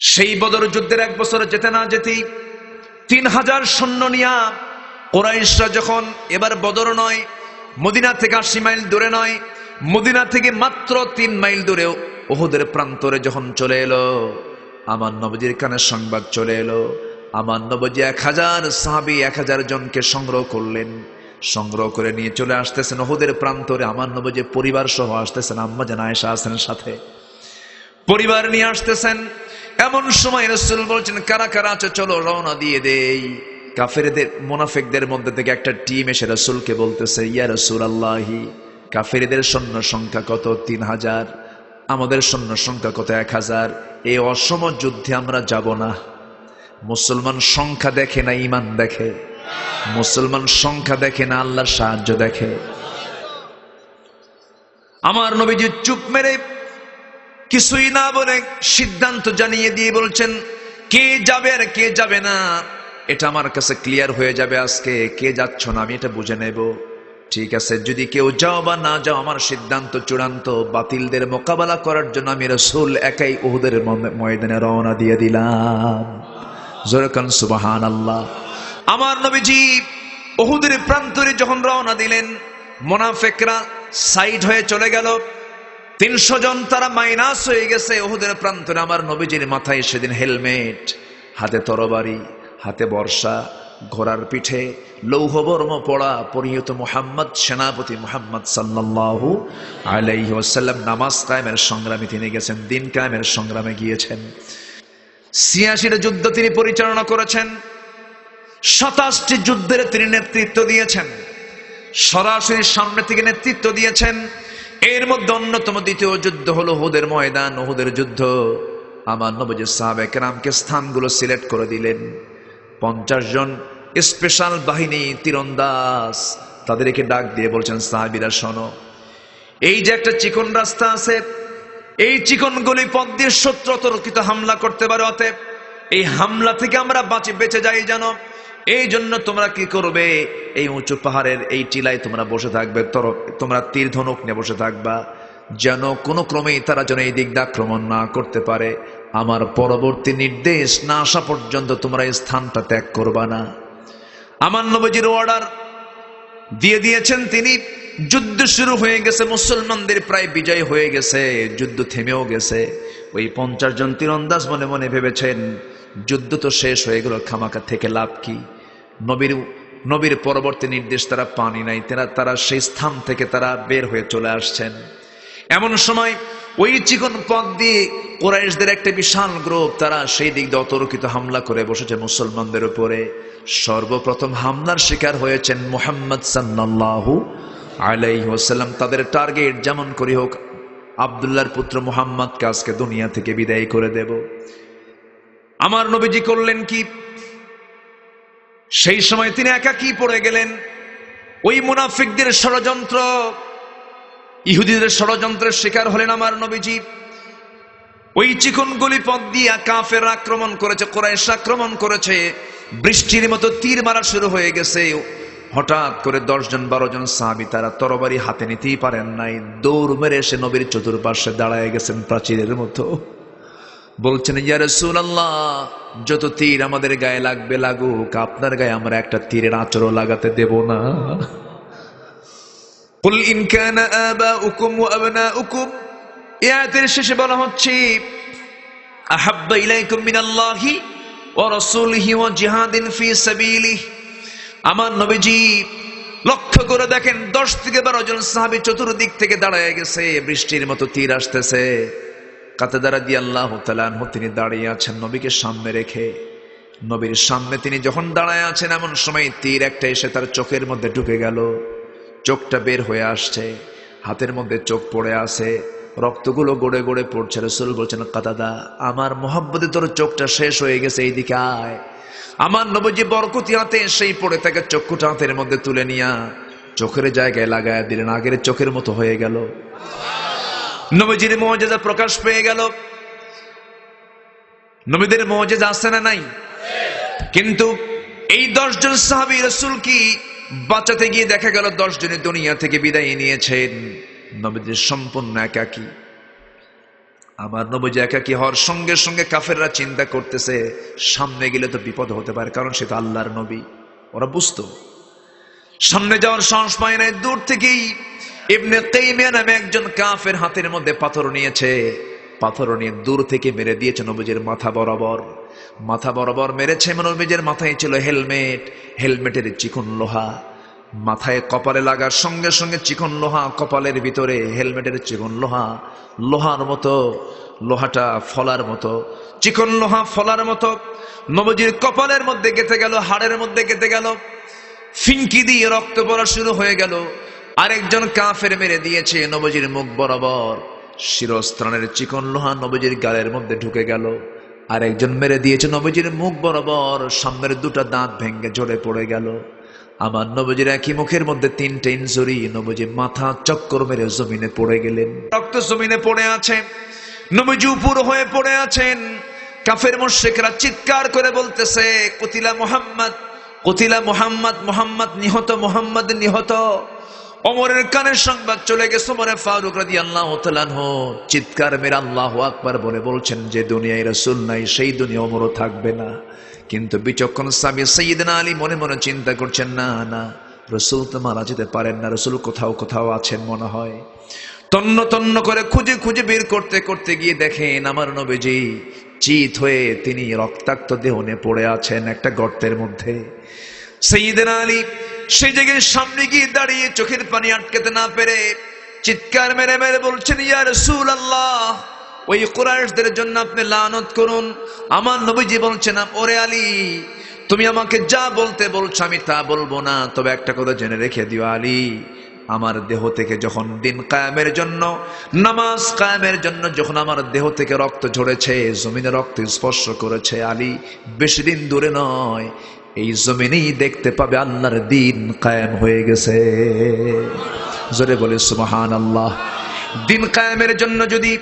সেই বদর যুদ্ধের 1 বছর যেতে না যেতেই 3000 সৈন্য নিয়া কুরাইশরা যখন এবার বদর নয়, মদিনা থেকে 80 মাইল দূরে নয়, মদিনা থেকে মাত্র 3 মাইল দূরে উহুদের প্রান্তরে যখন চলে এলো, আমার নবীজির কানে সংবাদ চলে এলো। আমার নবীজি 1000 সাহাবী 1000 জনকে সংগ্রহ করলেন, সংগ্রহ করে নিয়ে চলে আসতেছেন উহুদের প্রান্তরে। আমার নবীজি পরিবার সহ আসতেছেন, আম্মা জান আয়েশা আছেন সাথে, পরিবার নিয়ে আসতেছেন। এমন সময় রাসূল বলছেন, কারা কারা আছে চলো রওনা দিয়ে দেই। কাফেরদের মুনাফিকদের মধ্যে থেকে একটা টিম এসে রাসূলকে বলতেছে, ইয়া রাসূলুল্লাহি, কাফেরদের সৈন্য সংখ্যা কত? 3000। আমাদের সৈন্য সংখ্যা কত? 1000। এই অসম যুদ্ধে আমরা যাব না। মুসলমান সংখ্যা দেখে না, ঈমান দেখে। মুসলমান সংখ্যা দেখে না, আল্লাহর সাহায্য দেখে। আমার নবীজি চুপ মেরে কিছুই না বলে সিদ্ধান্ত জানিয়ে দিয়ে বলছেন, কে যাবে আর কে যাবে না এটা আমার কাছে ক্লিয়ার হয়ে যাবে আজকে। কে যাচ্ছ না আমি এটা বুঝে নেব। ঠিক আছে, যদি কেউ যাও বা না যাও, আমার সিদ্ধান্ত চূড়ান্ত। বাতিলদের মোকাবেলা করার জন্য আমি রাসূল একাই উহুদের ময়দানে রওনা দিয়ে দিলাম। জোরে কান সুবহানাল্লাহ। আমার নবীজি উহুদের প্রান্তরে যখন রওনা দিলেন, মুনাফিকরা সাইড হয়ে চলে গেল। 300 জন তারা মাইনাস হয়ে গেছে উহুদের প্রান্তরে। আমার নবীজির মাথায় সেদিন হেলমেট, হাতে তরবারি, হাতে বর্শা, ঘোড়ার পিঠে লৌহবর্ম পড়া পরিহিত মুহাম্মদ, সেনাপতি মুহাম্মদ সাল্লাল্লাহু আলাইহি ওয়াসাল্লাম নামাজ কায়েমের সংগ্রামে তিনি গেছেন, দিন কায়েমের সংগ্রামে গিয়েছেন। 86টা যুদ্ধ তিনি পরিচালনা করেছেন, 27টি যুদ্ধের তিনি নেতৃত্ব দিয়েছেন, সরাসরি সামনে থেকে নেতৃত্ব দিয়েছেন। এর মধ্যে অন্যতম দ্বিতীয় যুদ্ধ হলো উহুদের ময়দান, উহুদের যুদ্ধ। আমার নবীজি সাহাবায়ে কেরামকে স্থানগুলো সিলেক্ট করে দিলেন। 50 জন স্পেশাল বাহিনী তীরন্দাজ, তাদেরকে ডাক দিয়ে বলছেন, সাহাবীরা শোনো, এই যে একটা চিকন রাস্তা আছে, এই চিকন গলি পথ দিয়ে শত্রু অতর্কিত হামলা করতে পারে, অতএব এই হামলা থেকে আমরা বেঁচে যাই যেন, এই জন্য তোমরা কি করবে, এই উঁচু পাহাড়ের এই টিলায় তোমরা বসে থাকবে, তোমরা তীর ধনুক নিয়ে বসে থাকবা, যেন কোনো ক্রমেই তারা যেন এই দিক দিয়ে আক্রমণ না করতে পারে। আমার পরবর্তী নির্দেশ না আসা পর্যন্ত তোমরা এই স্থানটা ত্যাগ করবা না। আমার নবীজির অর্ডার দিয়ে দিয়েছেন তিনি। যুদ্ধ শুরু হয়ে গেছে, মুসলমানদের প্রায় বিজয় হয়ে গেছে, যুদ্ধ থেমেও গেছে। ওই 50 জন তীরন্দাজ মনে মনে ভেবেছেন, যুদ্ধ তো শেষ হয়ে গেল, খামাকা থেকে লাভ কি? নবীর পরবর্তী নির্দেশ তারা পানি নাই, তারা সেই স্থান থেকে তারা বের হয়ে চলে আসছেন। এমন সময় ওই চিকন পথ দিয়ে কুরাইশদের একটা বিশাল গ্রুপ, তারা সেই দিক দিয়ে অতর্কিত হামলা করে বসেছে মুসলমানদের উপরে। সর্বপ্রথম হামলার শিকার হয়েছেন মুহাম্মদ সাল্লাল্লাহু আলাইহি ওয়াসাল্লাম। তাদের টার্গেট যেমন করি হোক, আব্দুল্লাহর পুত্র মুহাম্মদকে আজকে দুনিয়া থেকে বিদায় করে দেব। আমার নবীজি করলেন কি, সেই সময় তিনি একাকী পড়ে গেলেন। ওই মুনাফিকদের ষড়যন্ত্র, ইহুদিদের ষড়যন্ত্রের শিকার হলেন আমার নবীজি। ওই চিকন গলি পথ দিয়ে কাফের আক্রমণ করেছে, কুরাইশ আক্রমণ করেছে, বৃষ্টির মতো তীর মারা শুরু হয়ে গেছে। হঠাৎ করে 10 জন 12 জন সাহাবী তারা তরবারি হাতে নিতেই পারেন নাই, দৌড় মেরে এসে নবীর চতুর্পার্শ্বে দাঁড়ায় গেছেন প্রাচীরের মতো। বলছেন, ইয়া রাসূলুল্লাহ, যত তীর আমাদের গায়ে লাগবে লাগুক, আপনার গায়ে আমরা একটা তীরের আঁচড়ও লাগাতে দেব না। কুল ইন কানা আবাউকুম ওয়া আবনাউকুম, এই আয়াতের শেষে বলা হচ্ছে, আহাব্বা ইলাইকুম মিনাল্লাহি ওয়া রাসূলিহি ওয়া জিহাদিন ফি সাবিলিহি। আমার নবীজি লক্ষ্য করে দেখেন, 10 থেকে 12 জন সাহাবী চতুর্দিক থেকে দাঁড়ায় গেছে, বৃষ্টির মতো তীর আসতেছে। কাতাদা রাদিয়াল্লাহু তাআলা আনহু তিনি দাঁড়িয়ে আছেন নবীকে সামনে রেখে। নবীর সামনে তিনি যখন দাঁড়ায় আছেন, এমন সময় তীর একটা এসে তার চোখের মধ্যে ঢুকে গেল। চোখটা বের হয়ে আসছে, হাতের মধ্যে চোখ পড়ে আছে, রক্তগুলো গড়ে গড়ে পড়ছে। রাসূল বলছেন, কাতাদা, আমার মোহাব্বতে তোর চোখটা শেষ হয়ে গেছে, এইদিকে আয়। আমার নবীজি বরকতি হাতে সেই পড়ে থাকে চক্ষুটা হাতের মধ্যে তুলে নিয়া চোখের জায়গায় লাগায় দিলেন, আগের চোখের মতো হয়ে গেল। নবীজির মুজিজা প্রকাশ পেয়ে গেল। নবীদের মুজিজা আছে না নাই? কিন্তু এই 10 জন সাহাবী রাসূল কি বাঁচাতে গিয়ে দেখা গেল 10 জনের দুনিয়া থেকে বিদায় নিয়েছেন। নবীজি সম্পূর্ণ একাকী। আমার নবীজি একাকী হওয়ার সঙ্গে সঙ্গে কাফেররা চিন্তা করতেছে সামনে গেলে তো বিপদ হতে পারে, কারণ সে তো আল্লাহর নবী। ওরা বুঝতো সামনে যাওয়ার সাহস পায় নাই। দূর থেকেই ইবনে তাইমিয়া নামে একজন কাফের হাতের মধ্যে পাথর নিয়েছে, পাথর নিয়ে দূর থেকে মেরে দিয়েছে নবীজির মাথা বরাবর। মাথা বরাবর মেরেছে, নবীজির মাথায় ছিল হেলমেট, হেলমেটের চিকন লোহা মাথায় কপালে লাগার সঙ্গে সঙ্গে চিকন লোহা কপালের ভিতরে, হেলমেটের চিকন লোহা লোহার মতো, লোহাটা ফলার মতো, চিকন লোহা ফলার মতো নবীজির কপালের মধ্যে গেঁথে গেল, হাড়ের মধ্যে গেঁথে গেল, ফিনকি দিয়ে রক্ত পড়া শুরু হয়ে গেল। আরেকজন কাফের মেরে দিয়েছে নবীজির মুখ বরাবর, শিরস্ত্রাণের চিকন লোহা নবীজির গালের মধ্যে ঢুকে গেল। আরেকজন মেরে দিয়েছে নবীজির মুখ বরাবর, সামনের দুটো দাঁত ভেঙে ঝরে পড়ে গেল। আমার নবীজির একই মুখের মধ্যে তিনটে ইনজুরি, নবীজি মাথা চক্কর মেরে জমিনে পড়ে গেলেন, রক্ত জমিনে পড়ে আছে, নবীজি উপর হয়ে পড়ে আছেন। কাফের মুশরিকরা চিৎকার করে বলতেছে কুতিলা মুহাম্মদ, কুতিলা মুহাম্মদ, মুহাম্মদ নিহত, মুহাম্মদ নিহত। ওমরের কানে সংবাদ চলে গেছে, ওমরে ফারুক রাদিয়াল্লাহু তাআলা আনহু চিৎকার মেরে আল্লাহু আকবার বলে বলছেন যে দুনিয়ায় রাসূল নাই, সেই দুনিয়া ওমরও থাকবে না। কিন্তু বিচক্ষণ সাহাবী সাইয়েদনা আলী মনে মনে চিন্তা করছেন, না না, রাসূল তো মারা যেতে পারেন না, রাসূল কোথাও কোথাও আছেন মনে হয়। তন্ন তন্ন করে খুঁজে খুঁজে বের করতে করতে গিয়ে দেখেন আমার নবীজি চিত হয়ে তিনি রক্তাক্ত দেহ নিয়ে পড়ে আছেন একটা গর্তের মধ্যে। সাইয়েদনা আলী সেই জায়গায় সামনে গিয়ে দাঁড়িয়ে চোখের পানি আটকাতে না পেরে চিৎকার মেরে মেরে বলছেন, ইয়া রাসূলুল্লাহ, ওই কুরাইশদের জন্য আপনি লানত করুন। আমার নবীজি বলছেন, ওরে আলী, তুমি আমাকে যা বলতে বলছো আমি তা বলবো না, তবে একটা কথা জেনে রেখে দিও আলী, আমার দেহ থেকে যখন দিন কায়েমের জন্য, নামাজ কায়েমের জন্য যখন আমার দেহ থেকে রক্ত ঝরেছে, জমিনে রক্ত স্পর্শ করেছে, আলী বেশি দিন দূরে নয়, এই জমিনেই দেখতে পাবে আল্লাহর দিন কায়েম হয়ে গেছে। জোরে বলে সুবহানাল্লাহ। দিন কায়েমের জন্য যদি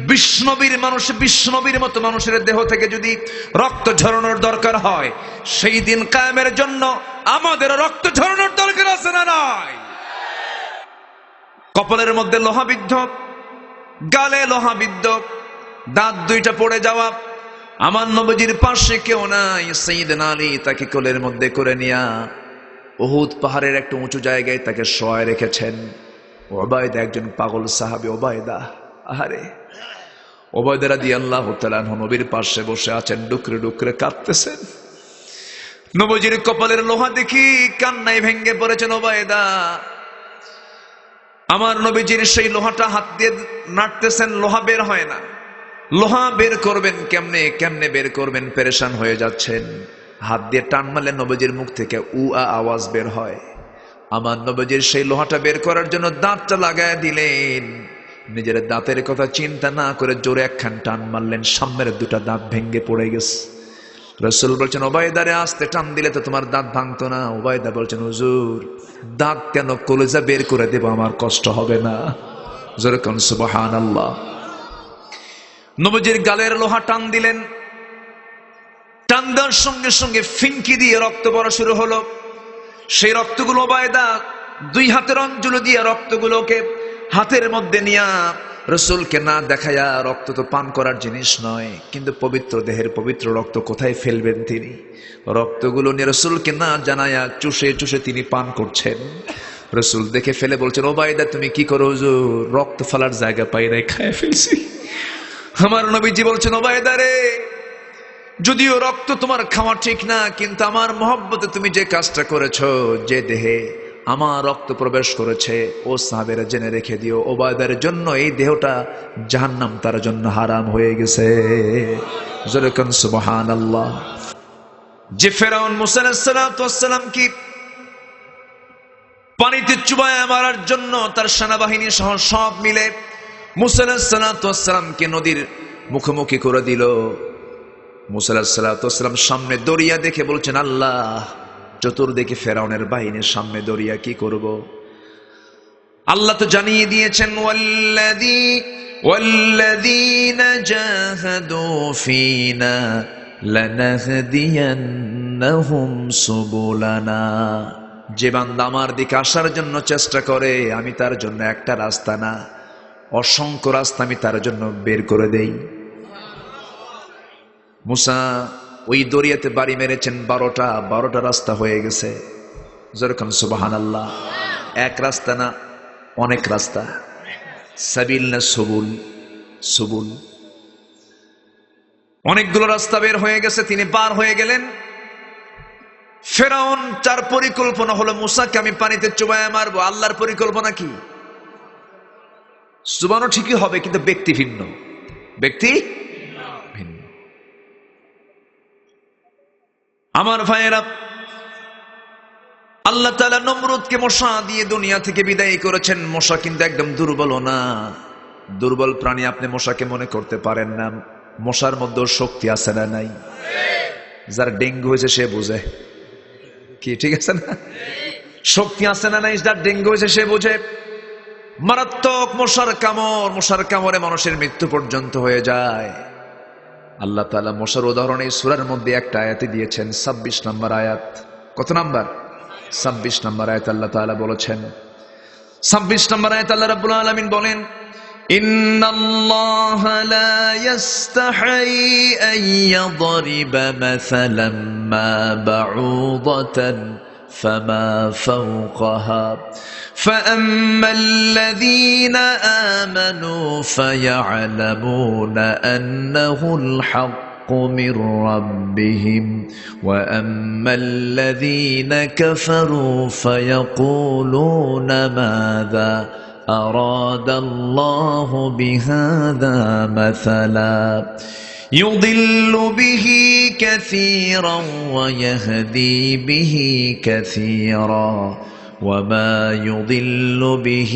বিষ্ণবীর মানুষ, বিষ্ণবীর মতো মানুষের দেহ থেকে যদি রক্ত ঝরানোর দরকার হয়, সেই দিন কায়েমের জন্য আমাদের রক্ত ঝরানোর দরকার আছে না নাই? কপালের মধ্যে লোহাবিদ্ধ, গালে লোহাবিদ্ধ, দাঁত দুইটা পড়ে যাওয়া, আমার নবীজির পাশে কেউ নাই। সাইয়েদনা আলী তাকে কোলের মধ্যে করে নিয়া উহুদ পাহাড়ের একটা উঁচু জায়গায় তাকে শোয়ায় রেখেছেন। ওবায়দা একজন পাগল সাহাবী, ওবায়দা, আহারে ওবায়দা রাদিয়াল্লাহু তাআলা আনহু নবীর পাশে বসে আছেন, ডুকরে ডুকরে কাঁদতেছেন। নবীজির কপালের লোহা দেখি কান্নায় ভেঙ্গে পড়েছেন ওবায়দা। আমার নবীজির সেই লোহাটা হাত দিয়ে নাড়তেছেন, লোহা বের হয় না। লোহা বের করবেন কেমনে, কেমনে বের করবেন, পেরেশান হয়ে যাচ্ছেন। হাত দিয়ে টান মারলে নবীজির মুখ থেকে উ আ আওয়াজ বের হয়। আমার নবীজির সেই লোহাটা বের করার জন্য দাঁতটা লাগায় দিলেন, নিজের দাঁতের কথা চিন্তা না করে জোরে একখান টান মারলেন, সামনের দুটা দাঁত ভেঙ্গে পড়ে গেছে। রাসূল বলছেন, ওবায়দারে আস্তে টান দিলে তো তোমার দাঁত ভাঙতো না। ওবায়দা বলছেন, হুজুর দাঁত কেন, কলিজা বের করে দেব, আমার কষ্ট হবে না। জোরে কোন সুবহানাল্লাহ। নবীজির গালের লোহা টান দিলেন, টান দেওয়ার সঙ্গে সঙ্গে ফিনকি দিয়ে রক্ত পড়া শুরু হলো। সেই রক্তগুলো ওবায়দা দুই হাতের অঞ্জলি দিয়ে রক্তগুলোকে হাতের মধ্যে নিয়া রাসূলকে না দেখায়া, রক্ত তো পান করার জিনিস নয়, কিন্তু পবিত্র দেহের পবিত্র রক্ত কোথায় ফেলবেন তিনি, রক্তগুলো নিয়ে রাসূলকে না জানায়া চুষে চুষে তিনি পান করছেন। রাসূল দেখে ফেলে বলছেন, ওবায়দা তুমি কি করো হুজুর, রক্ত ফেলার জায়গা পাই নাই, খায় ফেলছি। আমার নবীজি বলছেন, ওবায়দা রে, যদিও রক্ত তোমার খাওয়া ঠিক না, কিন্তু আমার মহব্বতে তুমি যে কাজটা করেছো, যে দেহে আমার রক্ত প্রবেশ করেছে, ও সাহাবেরা জেনে রেখে দিও, ওবায়দার জন্য এই দেহটা জাহান্নাম তার জন্য হারাম হয়ে গেছে। জোরে কোন সুবহানাল্লাহ। যে ফেরাউন মুসা আলাইহিস সালাতু ওয়াস সালাম কি পানিতে চুবায় মারার জন্য তার সেনাবাহিনী সহ সব মিলে মুসা আলাইহিস সালাতু ওয়াস সালামকে নদীর মুখোমুখি করে দিল। মুসা আলাইহিস সালাতু ওয়াস সালাম সামনে দরিয়া দেখে বলছেন, আল্লাহ, চতুর্দিকে ফেরাউনের বাহিনীর সামনে দরিয়া, কি করব? আল্লাহ তো জানিয়ে দিয়েছেন, ওয়াল্লাযীনা জাহাদু ফীনা লানাহদিয়ান্নাহুম সুবুলানা, যে বান্দা আমার দিকে আসার জন্য চেষ্টা করে আমি তার জন্য একটা রাস্তা না, অসংখ্য রাস্তা আমি তার জন্য বের করে দেই। মুসা ওই দরিয়াতে বাড়ি মেরেছেন 12টা রাস্তা হয়ে গেছে। যেরকম সুবহানাল্লাহ। এক রাস্তা না, অনেক রাস্তা। সাবিল না সুবুল? সুবুল। অনেকগুলো রাস্তা বের হয়ে গেছে, তিনি পার হয়ে গেলেন। ফেরাউন তার পরিকল্পনা হলো মুসাকে আমি পানিতে চুবাইয়া মারবো। আল্লাহর পরিকল্পনা কি? চুবানো ঠিকই হবে, কিন্তু ব্যক্তি ভিন্ন। ব্যক্তি ভিন্ন। আমার ভাইয়েরা, আল্লাহ তাআলা নমরুদকে মশা দিয়ে দুনিয়া থেকে বিদায় করেছেন। মশা কিন্তু একদম দুর্বল না, দুর্বল প্রাণী আপনি মশাকে মনে করতে পারেন না। মশার মধ্যে শক্তি আছে না নাই? যার ডেঙ্গু হয়েছে সে বুঝে কি, ঠিক আছে না? শক্তি আছে না নাই? যার ডেঙ্গু হয়েছে সে বুঝে। মারাত্মক মশার কামড়ে মানুষের মৃত্যু পর্যন্ত হয়ে যায়। আল্লাহ তাআলা মশার উদাহরণ এই সূরার মধ্যে একটা আয়াতে দিয়েছেন, 26 নম্বর আয়াত। কত নাম্বার? 26 নম্বর আয়াত আল্লাহ তাআলা বলেছেন, 26 নম্বর আয়াত আল্লাহ রাব্বুল আলামিন বলেন, ইন্নাল্লাহা লা ইস্তাহি আন ইয়াদরিবা মাসালাম মা বাউদাতান ফামা ফাওকাহা فأما الذين آمنوا فيعلمون أنه الحق من ربهم وأما الذين كفروا فيقولون ماذا أراد الله بهذا مثلا يضل به كثيرا ويهدي به كثيرا وما يضل به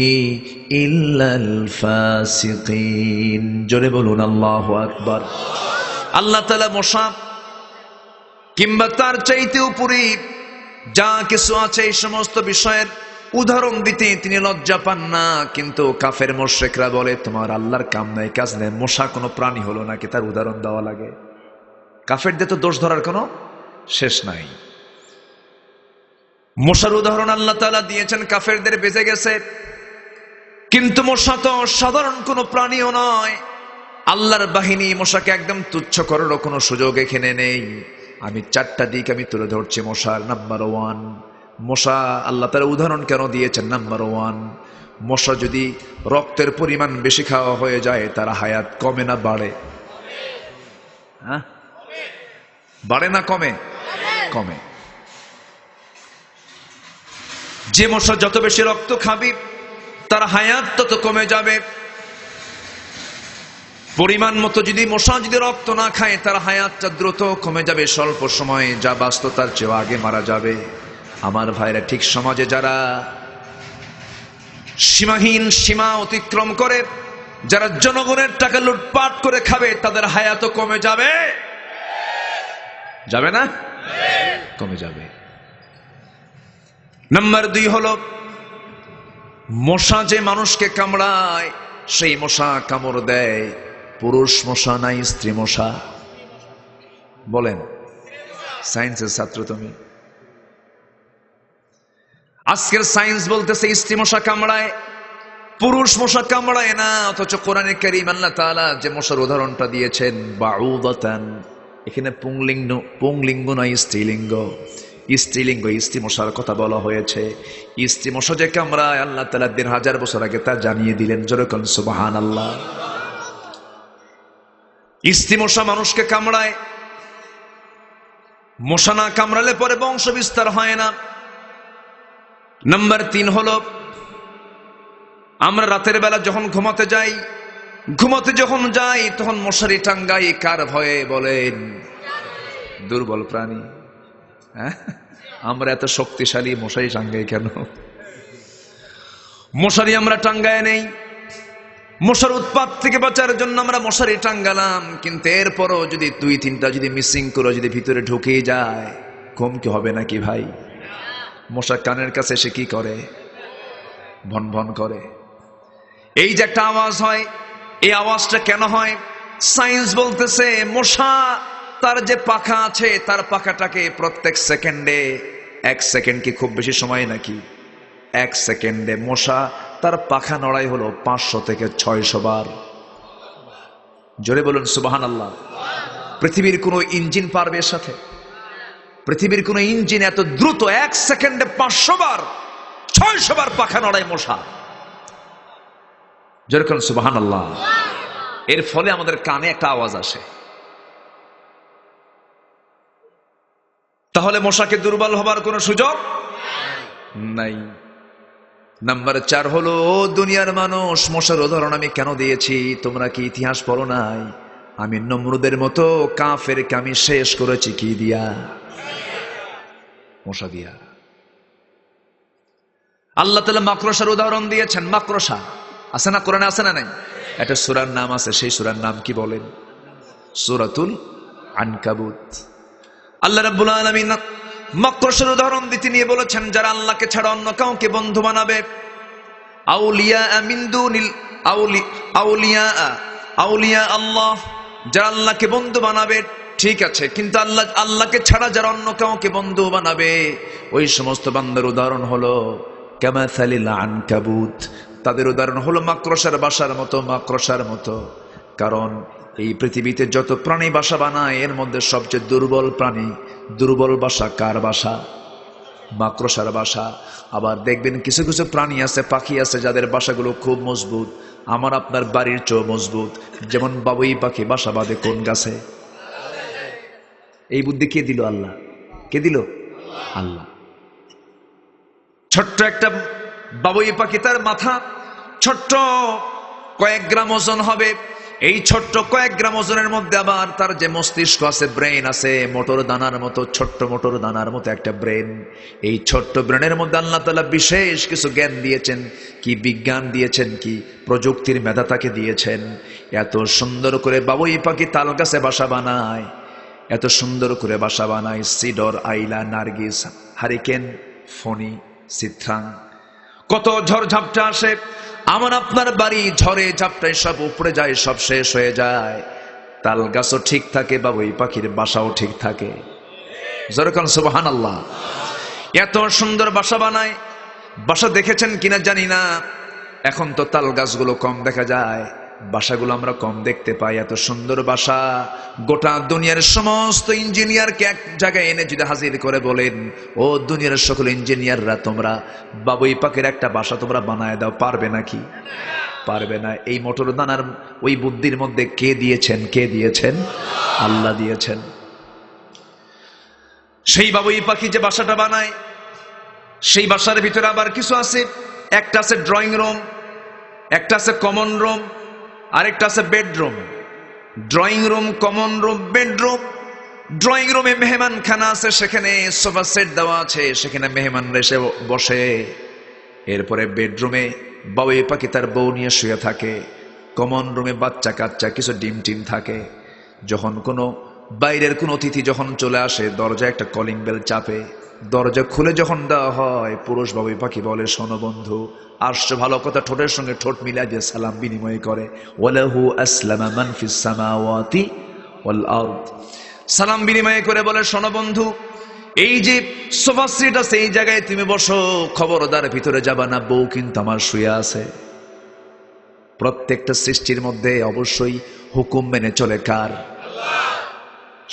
إلا الفاسقين জোরে বলুন আল্লাহু আকবার। আল্লাহ তাআলা মশা কিংবা তার চাইতে উপরে যা কিছু আছে এই সমস্ত বিষয়ের উদাহরণ দিতে তিনি লজ্জা পান না। কিন্তু কাফের মুশরিকরা বলে, তোমার আল্লাহর কাম নাই কাজ নেই, মশা কোনো প্রাণী হলো নাকি তার উদাহরণ দেওয়া লাগে? কাফেরদের তো দোষ ধরার কোনো শেষ নাই। মশার উদাহরণ আল্লাহ তাআলা দিয়েছেন, কাফেরদের বেঁচে গেছে। কিন্তু মশা তো সাধারণ কোনো প্রাণীও নয়। আল্লাহর বাহিনী মশাকে একদম তুচ্ছ করারও কোনো সুযোগ এখানে নেই। আমি 4টা দিক আমি তুলে ধরছি মশার। নাম্বার 1, মশা আল্লাহ তাআলা উদাহরণ কেন দিয়েছেন? নাম্বার 1, মশা যদি রক্তের পরিমাণ বেশি খাওয়া হয়ে যায় তার হায়াত কমে না বাড়ে? হ্যাঁ, বাড়ে না কমে? কমে। যে মশা যত বেশি রক্ত খাবে তার হায়াত তত কমে যাবে। পরিমাণ মতো যদি মশা যদি রক্ত না খায় তার হায়াতটা দ্রুত কমে যাবে, স্বল্প সময়ে যা বাস্তব তার চেয়ে আগে মারা যাবে। আমার ভাইরা, ঠিক সমাজে যারা সীমাহীন সীমা অতিক্রম করে, যারা জনগণের টাকা লুটপাট করে খাবে, তাদের হায়াতও কমে যাবে। যাবে না? কমে যাবে। নাম্বার 2 হলো, মশা যে মানুষকে কামড়ায় সেই মশা কামড় দেয় পুরুষ মশা নাই স্ত্রী মশা? বলেন, সায়েন্সের ছাত্র তুমি। আজকের সায়েন্স বলতেছে স্ত্রী মশা কামড়ায়, পুরুষ মশা কামড়ায় না। অথচ কোরআনে কারীম আল্লাহ তাআলা যে মশার উদাহরণটা দিয়েছেন বাউদাতান, এখানে পুংলিঙ্গ নয়, স্ত্রীলিঙ্গ। স্ত্রীলিঙ্গ, স্ত্রী মশার কথা বলা হয়েছে। স্ত্রী মশা যে কামড়ায় আল্লাহ তাআলা 1000 বছর আগে তা জানিয়ে দিলেন। যেরকম সুবহানাল্লাহ। স্ত্রী মশা মানুষকে কামড়ায়। মশা না কামড়ালে পরে বংশ বিস্তার হয় না। নাম্বার 3 হলো, আমরা রাতের বেলা যখন ঘুমাতে যখন যাই তখন মশারি টাঙ্গাই কার ভয়ে? বলেন, দুর্বল প্রাণী। হ্যাঁ, আমরা এত শক্তিশালী, মশারি টাঙ্গাই কেন? মশারি আমরা টাঙ্গায় নেই। মশার উৎপাত থেকে বাঁচার জন্য আমরা মশারি টাঙ্গালাম, কিন্তু এরপরও যদি 2-3টা যদি মিসিং করে যদি ভিতরে ঢুকে যায়, ঘুম কি হবে নাকি ভাই? মশা কানের কাছে এসে কি করে? ভন ভন করে। এই যে একটা আওয়াজ হয়, এই আওয়াজটা কেন হয়? সায়েন্স বলতেছে মশা তার যে পাখা আছে তার পাখাটাকে প্রত্যেক সেকেন্ডে, 1 সেকেন্ড কি খুব বেশি সময় নাকি? 1 সেকেন্ডে মশা তার পাখা নড়াই হলো 500 থেকে 600 বার। জোরে বলুন সুবহানাল্লাহ। পৃথিবীর কোনো ইঞ্জিন পারবে এর সাথে? পৃথিবীর কোনো ইঞ্জিন এত দ্রুত 1 সেকেন্ডে 500 বার 600 বার পাখা নড়ায় মশা। জোরে বলুন সুবহানাল্লাহ। এর ফলে আমাদের কানে একটা আওয়াজ আসে। তাহলে মশাকে দুর্বল হবার কোনো সুযোগ নাই। নাম্বার 4 হলো, দুনিয়ার মানুষ, মশার উদাহরণ আমি কেন দিয়েছি তোমরা কি ইতিহাস পড়ো নাই? আমি নমরুদের মতো কাফেরকে আমি শেষ করেছি কি দিয়া? মশা দিয়া। আল্লাহ তাআলা মাকড়সার উদাহরণ দিয়েছেন। মাকড়সা আছে না কোরআনে? আছে না নাই? একটা সূরার নাম আছে, সেই সূরার নাম কি বলেন? সূরাতুল আনকাবুত। আল্লাহ রাব্বুল আলামিন মাকড়সার উদাহরণ দিতে নিয়ে বলেছেন, যারা আল্লাহকে ছাড়া অন্য কাউকে বন্ধু বানাবে, আউলিয়া মিন দুনিল আউলিয়া আল্লাহ, যারা আল্লাহকে বন্ধু বানাবে ঠিক আছে, কিন্তু আল্লাহকে ছাড়া যারা অন্য কাউকে বন্ধু বানাবে, ওই সমস্ত বান্দার উদাহরণ হলো কামাসালিল আনকাবুত, তাদের উদাহরণ হলো মাকড়সার বাসার মতো। মাকড়সার মতো কারণ এই পৃথিবীতে যত প্রাণী বাসা বানায় এর মধ্যে সবচেয়ে দুর্বল প্রাণী, দুর্বল বাসা কার বাসা? মাকড়সার বাসা। আবার দেখবেন কিছু কিছু প্রাণী আছে, পাখি আছে, যাদের বাসাগুলো খুব মজবুত, আমার আপনার বাড়ির চেয়েও মজবুত। যেমন বাবুই পাখি বাসা বাঁধে কোন গাছে? এই বুদ্ধি কে দিল? আল্লাহ। কে দিল? আল্লাহ। ছোট্ট একটা বাবুই পাখি, তার মাথা ছোট্ট, কয়েক গ্রাম ওজন হবে। এই ছোট্ট কয়েক গ্রাম ওজনের মধ্যে আবার তার যে মস্তিষ্ক আছে, ব্রেন আছে, মোটর দানার মতো, ছোট্ট মোটর দানার মতো একটা ব্রেন। এই ছোট্ট ব্রেনের মধ্যে আল্লাহ তাআলা বিশেষ কিছু জ্ঞান দিয়েছেন, কি বিজ্ঞান দিয়েছেন, কি প্রযুক্তির মেধা তাকে দিয়েছেন। এত সুন্দর করে বাবুই পাখি তাল গাছে বাসা বানায়, এত সুন্দর করে বাসা বানায়। সিডর, আইলা, নার্গিস, হারিকেন, ফণি, সিত্রাং, কত ঝড় ঝাপটা আসে, আমার আপনার বাড়ি ঝড়ে ঝাপটায় সব উপড়ে যায়, সব শেষ হয়ে যায়। তাল গাছও ঠিক থাকে, বাবুই পাখির বাসাও ঠিক থাকে। জোরে বলুন সুবহানাল্লাহ। এত সুন্দর বাসা বানায়। বাসা দেখেছেন কিনা জানি না, এখন তো তাল গাছগুলো কম দেখা যায়, বাসাগুলো আমরা কম দেখতে পাই। এত সুন্দর বাসা, গোটা দুনিয়ার সমস্ত ইঞ্জিনিয়ারকে এক জায়গায় এনে যদি হাজির করে বলেন, ও দুনিয়ার সকল ইঞ্জিনিয়াররা, তোমরা বাবুই পাখির একটা বাসা তোমরা বানায় দাও, পারবে নাকি? পারবে না। এই মোটর দানার ওই বুদ্ধির মধ্যে কে দিয়েছেন? কে দিয়েছেন? আল্লাহ দিয়েছেন। সেই বাবুই পাখি যে বাসাটা বানায়, সেই বাসার ভিতরে আবার কিছু আছে। একটা আছে ড্রয়িং রুম, একটা আছে কমন রুম, আরেকটা আছে bedroom. Drawing room, common room, bedroom. Drawing রুমে মেহমানখানা আছে, সেখানে সোফা সেট দেওয়া আছে, সেখানে মেহমানরা এসে বসে। এরপরে বেডরুমে বাবুই পাখি তার বউ নিয়ে শুয়ে থাকে। কমন রুমে বাচ্চা কাচ্চা কিছু ডিম টিম থাকে। যখন কোনো বাইরের কোন অতিথি যখন চলে আসে, দরজায় একটা কলিং বেল চাপে, দরজা খুলে যখন দেওয়া হয়, পুরুষ বাবুই পাখি বলে, শোনো বন্ধু, আসছো ভালো কথা, ঠোঁটের সঙ্গে ঠোঁট মিলাই দিয়ে সালাম বিনিময় করে। ওয়ালাহু আসলামা মান ফিস সামাওয়াতি ওয়াল আরদ। সালাম বিনিময় করে বলে, শোনো বন্ধু, এই যে সোফা সেট আছে, এই জায়গায় তুমি বসো, খবরদার ভিতরে যাবা না, বউ কিন্তু আমার শুয়ে আছে। প্রত্যেকটা সৃষ্টির মধ্যে অবশ্যই হুকুম মেনে চলে কার?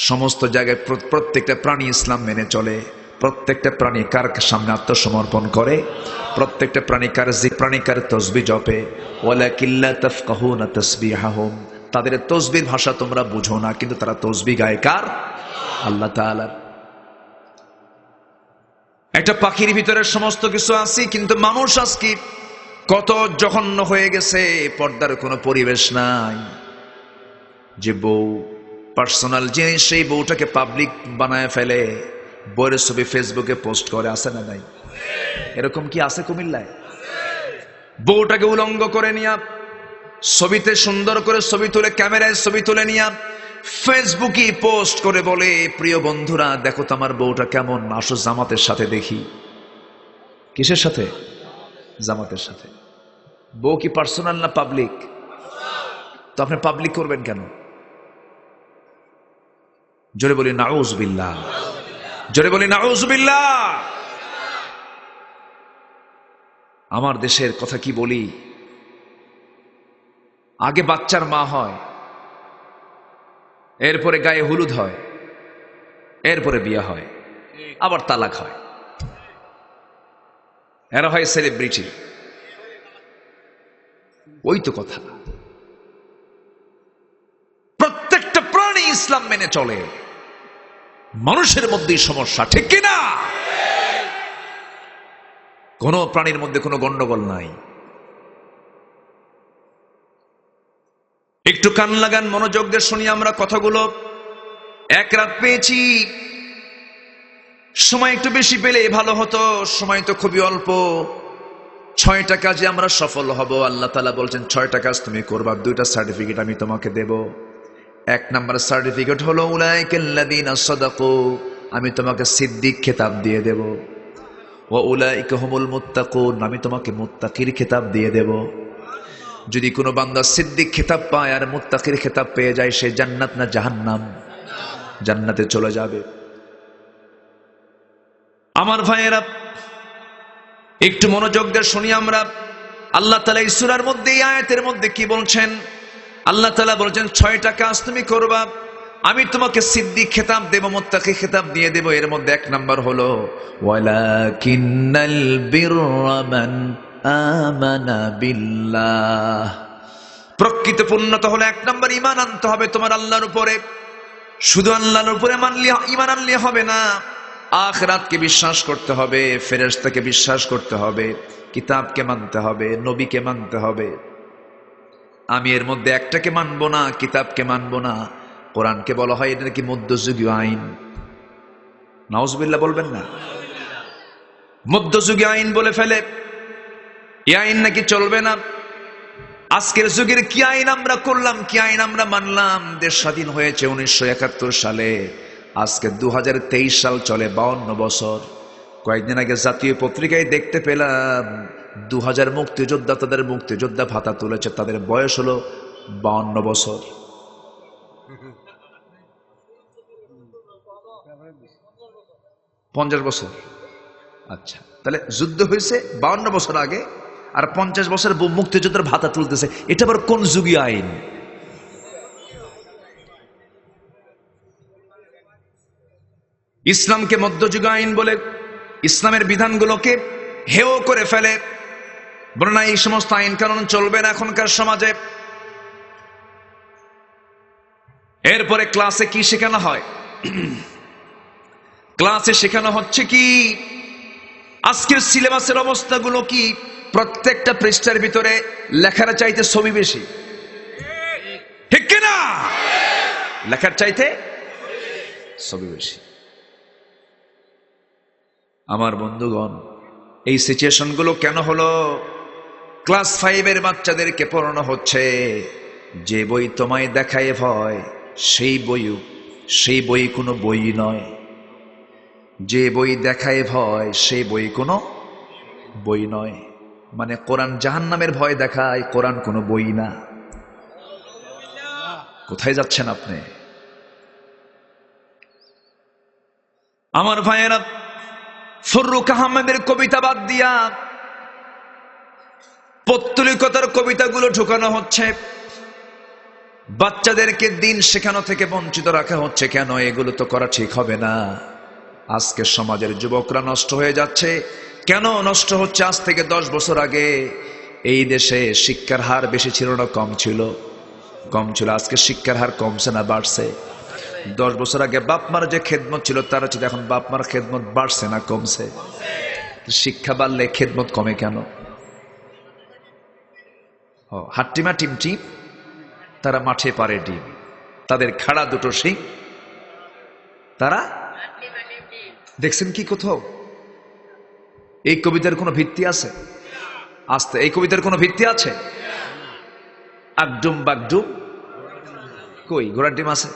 সমস্ত জায়গায় প্রত্যেকটা প্রাণী ইসলাম মেনে চলে। প্রত্যেকটা প্রাণী কার সামনে আত্মসমর্পণ করে? প্রত্যেকটা প্রাণী কার তসবিহ জপে। ওয়ালাকিন লা তাফকাহুনা তাসবিহাহুম, তাদের তসবির ভাষা তোমরা বুঝো না, কিন্তু তারা তসবিহ গায় কার? আল্লাহ তাআলার। একটা পাখির ভিতরে সমস্ত কিছু আছে, কিন্তু মানুষ আজকে কত জঘন্য হয়ে গেছে, পর্দার কোনো পরিবেশ নাই। যে বউ পার্সোনাল জিনিস, সেই বউটাকে পাবলিক বানায় ফেলে, বউয়ের ছবি ফেসবুকে পোস্ট করে। আছে না নাই? এরকম কি আছে কুমিল্লায়? বউটাকে উলঙ্গ করে নিয়া ছবিতে সুন্দর করে ছবি তুলে, ক্যামেরায় ছবি তুলে নিয়া ফেসবুকে পোস্ট করে বলে, প্রিয় বন্ধুরা দেখো তো আমার বউটা কেমন, আসো জামাতের সাথে দেখি। কিসের সাথে? জামাতের সাথে। বউ কি পার্সোনাল না পাবলিক? তো আপনি পাবলিক করবেন কেন? জোরে বলি নাউযুবিল্লাহ, জোরে বলি নাউযুবিল্লাহ। আমার দেশের কথা কি বলি, আগে বাচ্চার মা হয়, এরপরে গায়ে হলুদ হয়, এরপরে বিয়ে হয়, আবার তালাক হয়, এরা হয় সেলিব্রিটি। ওই তো কথা, প্রত্যেকটা প্রাণী ইসলাম মেনে চলে, মানুষের মধ্যেই সমস্যা, ঠিক কিনা? কোন প্রাণীর মধ্যে কোনো গন্ডগোল নাই। একটু কান লাগান, মনোযোগ দিয়ে শুনি আমরা কথাগুলো। এক রাত পেয়েছি, সময় একটু বেশি পেলে ভালো হতো, সময় তো খুবই অল্প। 6টা কাজে আমরা সফল হব। আল্লাহ তাআলা বলছেন 6টা কাজ তুমি করবা, 2টা সার্টিফিকেট আমি তোমাকে দেব। 1 নাম্বার সার্টিফিকেট হলো উলাইকাল্লাযীনা সাদাকু, আমি তোমাকে সিদ্দিক খেতাব দিয়ে দেব। ওয়া উলাইকা হুমুল মুত্তাকুন, আমি তোমাকে মুত্তাকির খেতাব দিয়ে দেব। যদি কোনো বান্দা সিদ্দিক খেতাব পায় আর মুত্তাকির খেতাব পেয়ে যায়, সে জান্নাত না জাহান্নাম? জান্নাতে চলে যাবে। আমার ভাইয়েরা, একটু মনোযোগ দিয়ে শুনি আমরা। আল্লাহ তাআলা এই সূরার মধ্যে, এই আয়াতের মধ্যে কি বলছেন? আল্লাহ তাআলা বলছেন 6টা কাজ তুমি করবা, আমি তোমাকে সিদ্দিক খেতাব দেব, মুত্তাকি খেতাব দিয়ে দেব। এর মধ্যে 1 নাম্বার হলো ওয়ালাকিন্নাল বিররা মান আমানা বিল্লাহ। প্রকৃত পূর্ণতা হলো 1 নাম্বার ঈমান আনতে হবে তোমার আল্লাহর উপরে। শুধু আল্লাহর উপরে ঈমান আনলে হবে না, আখিরাতকে বিশ্বাস করতে হবে, ফেরেশতাকে বিশ্বাস করতে হবে, কিতাবকে মানতে হবে, নবীকে মানতে হবে। আমি এর মধ্যে একটাকে মানবো না, কিতাবকে মানবো না। কোরআনকে বলা হয় এটা নাকি মধ্যযুগীয় আইন। নাউজুবিল্লাহ বলবেন না? মধ্যযুগীয় আইন বলে ফেলে, এই আইন নাকি চলবে না। আজকের যুগের কি আইন আমরা করলাম, কি আইন আমরা মানলাম? দেশ স্বাধীন হয়েছে 1971 সালে, আজকে 2023 সাল চলে, 52 বছর। কয়েকদিন আগে জাতীয় পত্রিকায় দেখতে পেলাম 2000 মুক্তিযোদ্ধা তাদের মুক্তিযোদ্ধা ভাতা তুলেছে, তাদের বয়স হলো 52 বছর। পঞ্চাশ বছর। আচ্ছা, তাহলে যুদ্ধ হয়েছে 52 বছর আগে, আর 50 বছর মুক্তিযোদ্ধার ভাতা তুলতেছে। এটা আবার কোন যুগীয় আইন? ইসলামকে মধ্যযুগীয় আইন বলে, ইসলামের বিধানগুলোকে হেয় করে ফেলে, বলে না এই সমস্ত আইন কানুন চলবে না এখনকার সমাজে। এরপরে ক্লাসে কি শেখানো হয়? ক্লাসে শেখানো হচ্ছে কি, আজকের সিলেবাসের অবস্থাগুলো কি? প্রত্যেকটা পৃষ্ঠার ভিতরে লেখার চাইতে ছবি বেশি, ঠিক কিনা? লেখার চাইতে ছবি বেশি। আমার বন্ধুগণ, এই সিচুয়েশনগুলো কেন হলো? ক্লাস 5-এর বাচ্চাদেরকে পড়ানো হচ্ছে যে বই তোমায় দেখায় ভয়, সেই বই কোনো বই নয়। যে বই দেখায় ভয়, সেই বই কোনো বই নয়। মানে কোরআন জাহান্নামের ভয় দেখায়, কোরআন কোনো বই না। কোথায় যাচ্ছেন আপনি? আমার ভাইয়েরা, ফররুখ আহমেদের কবিতা বাদ দিয়া পৌত্তলিকতার কবিতাগুলো ঢুকানো হচ্ছে। বাচ্চাদেরকে দিন শেখানো থেকে বঞ্চিত রাখা হচ্ছে কেন? এগুলো তো করা ঠিক হবে না। আজকে সমাজের যুবকরা নষ্ট হয়ে যাচ্ছে। কেন নষ্ট হচ্ছে? আজ থেকে 10 বছর আগে এই দেশে শিক্ষার হার বেশি ছিল না কম ছিল? কম ছিল। আজকে শিক্ষার হার কমছে না বাড়ছে? 10 বছর আগে বাপমার যে খেদমত ছিল তার হচ্ছে এখন বাপমার খেদমত বাড়ছে না কমছে? শিক্ষা বাড়লে খেদমত কমে কেন? হাট্টিমা টিম টিম, তারা মাঠে পারে ডিম, তাদের খাড়া দুটো শিং, তারা দেখছেন কি কোথাও? এই কবিতার কোনো ভিত্তি আছে? আস্তে, এই কবিতার কোনো ভিত্তি আছে? আগডুম বাগডুম, কই ঘোড়ার ডিম আছে?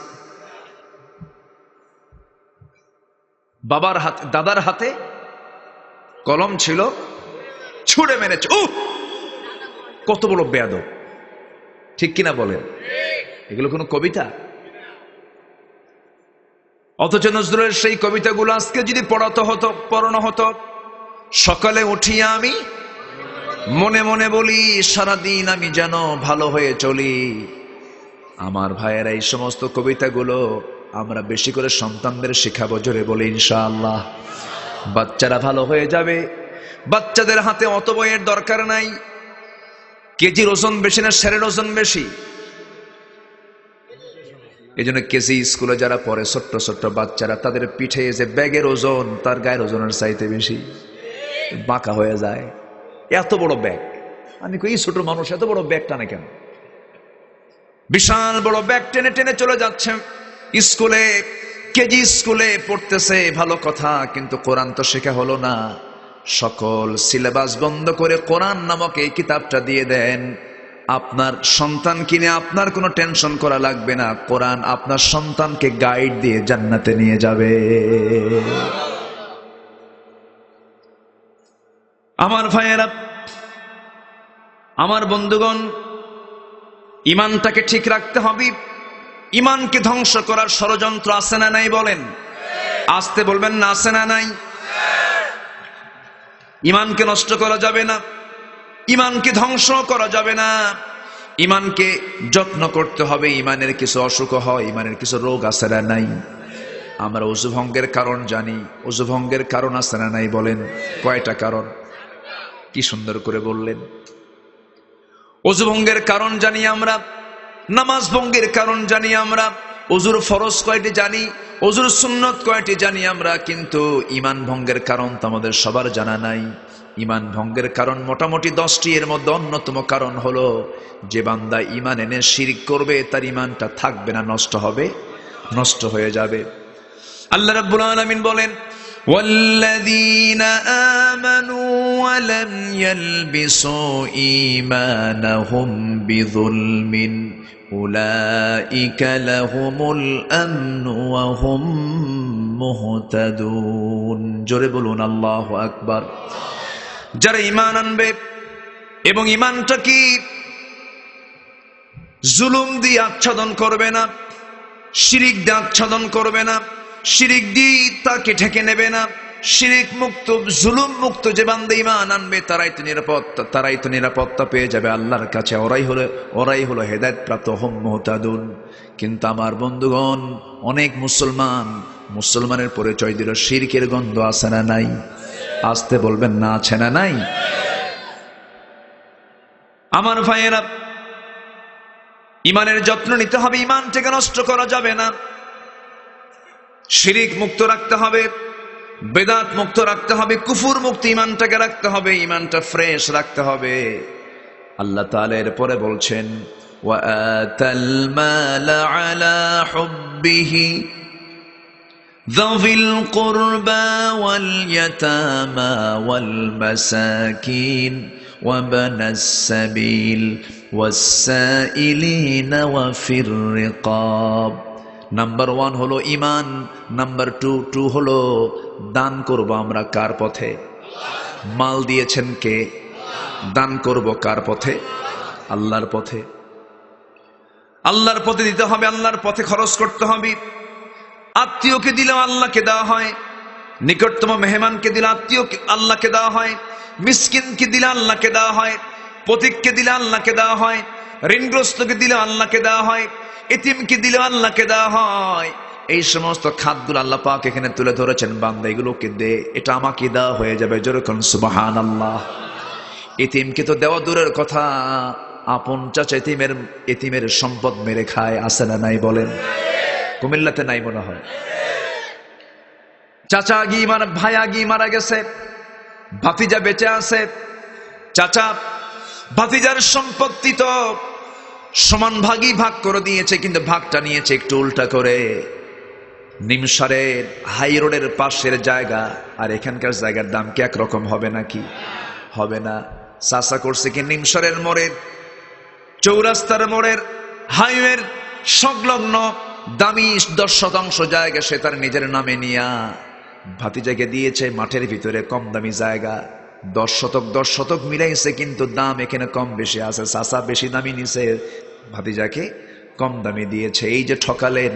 বাবার হাতে, দাদার হাতে কলম ছিল, ছুড়ে মেরেছে। কত বড় বেয়াদব, ঠিক কিনা বলেন? এগুলো কোনো কবিতা? অথচ নজরুলের সেই কবিতাগুলো আজকে যদি পড়ানো হতো, সকালে উঠিয়া আমি মনে মনে বলি সারাদিন আমি যেন ভালো হয়ে চলি। আমার ভাইয়েরা, এই সমস্ত কবিতাগুলো আমরা বেশি করে সন্তানদের শেখাবো, জোরে বলে ইনশাআল্লাহ। বাচ্চারা ভালো হয়ে যাবে। বাচ্চাদের হাতে অত বইয়ের দরকার নাই। কেজির ওজন বেশি না শেরের ওজন বেশি? এই জন্য কেজি স্কুলে যারা পড়ে ছোট্ট ছোট্ট বাচ্চারা, তাদের পিঠে যে ব্যাগের ওজন তার গায়ের ওজনের চাইতে বেশি, বাঁকা হয়ে যায়। এত বড় ব্যাগ, আমি কই ছোট মানুষ এত বড় ব্যাগ টানে কেন? বিশাল বড় ব্যাগ টেনে টেনে চলে যাচ্ছে স্কুলে। কেজি স্কুলে পড়তেছে, ভালো কথা, কিন্তু কোরআন তো শেখা হলো না। সকল সিলেবাস বন্ধ করে কোরআন নামক এই কিতাবটা দিয়ে দেন। আপনার সন্তান কিনে আপনার কোনো টেনশন করা লাগবে না। কোরআন আপনার সন্তানকে গাইড দিয়ে জান্নাতে নিয়ে যাবে। আমার ভাইয়েরা, আমার বন্ধুগণ, ইমানটাকে ঠিক রাখতে হবে। ইমানকে ধ্বংস করার ষড়যন্ত্র আছে না নাই বলেন? আসতে বলবেন না, আছে না নাই? ইমানকে নষ্ট করা যাবে না, ইমানকে ধ্বংস করা যাবে না। ইমানকে যত্ন করতে হবে। ইমানের কিছু অসুখ হয়, ইমানের কিছু রোগ আছে না নাই? আমরা ওযু ভঙ্গের কারণ জানি। ওযু ভঙ্গের কারণ আছে না নাই বলেন? কয়টা কারণ? কি সুন্দর করে বললেন। ওযু ভঙ্গের কারণ জানি আমরা, নামাজ ভঙ্গের কারণ জানি আমরা, ওযুর ফরজ কয়টি জানি, ওযুর সুন্নত কয়টি জানি আমরা, কিন্তু ঈমান ভঙ্গের কারণ তো আমাদের সবার জানা নাই। ঈমান ভঙ্গের কারণ মোটামুটি 10টি। এর মধ্যে অন্যতম কারণ হলো যে বান্দা ঈমান এনে শিরক করবে তার ঈমানটা থাকবে না, নষ্ট হবে, নষ্ট হয়ে যাবে। আল্লাহ রাব্বুল আলামিন বলেন, والذين آمنوا ولم يلبسوا إيمانهم بظلم أولئك لهم الأمن وهم মুহতাদুন। জোরে বলুন আল্লাহু আকবার। যারা ঈমান আনবে এবং ঈমানটা কি জুলুম দিয়ে আচ্ছাদন করবে না, শিরিক দিয়ে আচ্ছাদন করবে না, শিরিক দিয়ে তাকে ঢেকে নেবে না, শিরিক মুক্ত জুলুম মুক্ত যে বান্দা ঈমান আনবে তারাই তো নিরাপত্তা পেয়ে যাবে আল্লাহর কাছে। ওরাই হলো হেদায়েত প্রাপ্ত, হুম মুহতাদুন। কিন্তু আমার বন্ধুগণ, অনেক মুসলমানের পরিচয় দিল শিরকের গন্ধ আছে না নাই? আসতে বলবেন না, আছে না নাই? আমার ভাইয়েরা, ঈমানের যত্ন নিতে হবে। ঈমানটাকে নষ্ট করা যাবে না। শিরিক মুক্ত রাখতে হবে, বেদাত মুক্ত রাখতে হবে, কুফুর মুক্ত ঈমানটাকে রাখতে হবে, ঈমানটা ফ্রেশ রাখতে হবে। আল্লাহ তাআলা এরপরে বলছেন, ওয়া আতাল মালা আলা হুব্বিহি যাবিল কুরবা ওয়াল ইয়াতামা ওয়াল মাসাকিন ওয়া বানাস সাবিল ওয়াস সাইলিনা ওয়া ফির রিকাব। নাম্বার 1 হলো ঈমান, নাম্বার 2 হলো দান করব আমরা কার পথে? মাল দিয়েছেন কে? দান করব কার পথে? আল্লাহর পথে। আল্লাহর পথে দিতে হবে, আল্লাহর পথে খরচ করতে হবে। আত্মীয়কে দিলেও আল্লাহকে দেওয়া হয়, নিকটতম মেহমানকে দিলে আত্মীয়কে আল্লাহকে দেওয়া হয়, মিসকিনকে দিলে আল্লাহকে দেওয়া হয়, পথিককে দিলে আল্লাহকে দেওয়া হয়, ঋণগ্রস্তকে দিলে আল্লাহকে দেওয়া হয়, এতিমকে দিলে আল্লাহকে দেওয়া হয়। এই সমস্ত খাতগুলো আল্লাহ পাক এখানে তুলে ধরেছেন। বান্দা এগুলোকে দে, এটা আমাকে দেওয়া হয়ে যাবে। যেরকম সুবহানাল্লাহ। এতিমকে তো দেওয়া দূরের কথা, আপন চাচা এতিমের সম্পদ মেরে খায়, আছে না নাই বলেন? কুমিল্লাতে নাই মনে হয়। চাচা ভাই আগি মারা গেছে, ভাতিজা বেঁচে আছে। চাচা ভাতিজার সম্পত্তি তো সমান ভাগই ভাগ করে দিয়েছে, কিন্তু ভাগটা নিয়েছে একটু উল্টা করে। নিমসারের হাই রোডের পাশের জায়গা আর এখানকার জায়গার দাম কি একরকম হবে নাকি? হবে না। চাচা করছে কি, নিমসারের মোড়ের, চৌরাস্তার মোড়ের, হাইওয়ের সংলগ্ন দামি 10% জায়গা সে তার নিজের নামে নিয়া ভাতিজাকে দিয়েছে। মাঠের ভিতরে কম দামি জায়গা, 10 শতক মিলাইছে, কিন্তু দাম এখানে কম বেশি আছে। চাচা বেশি দামি নিছে, ভাতিজাকে কম দামে দিয়েছে। এই যে ঠকালেন,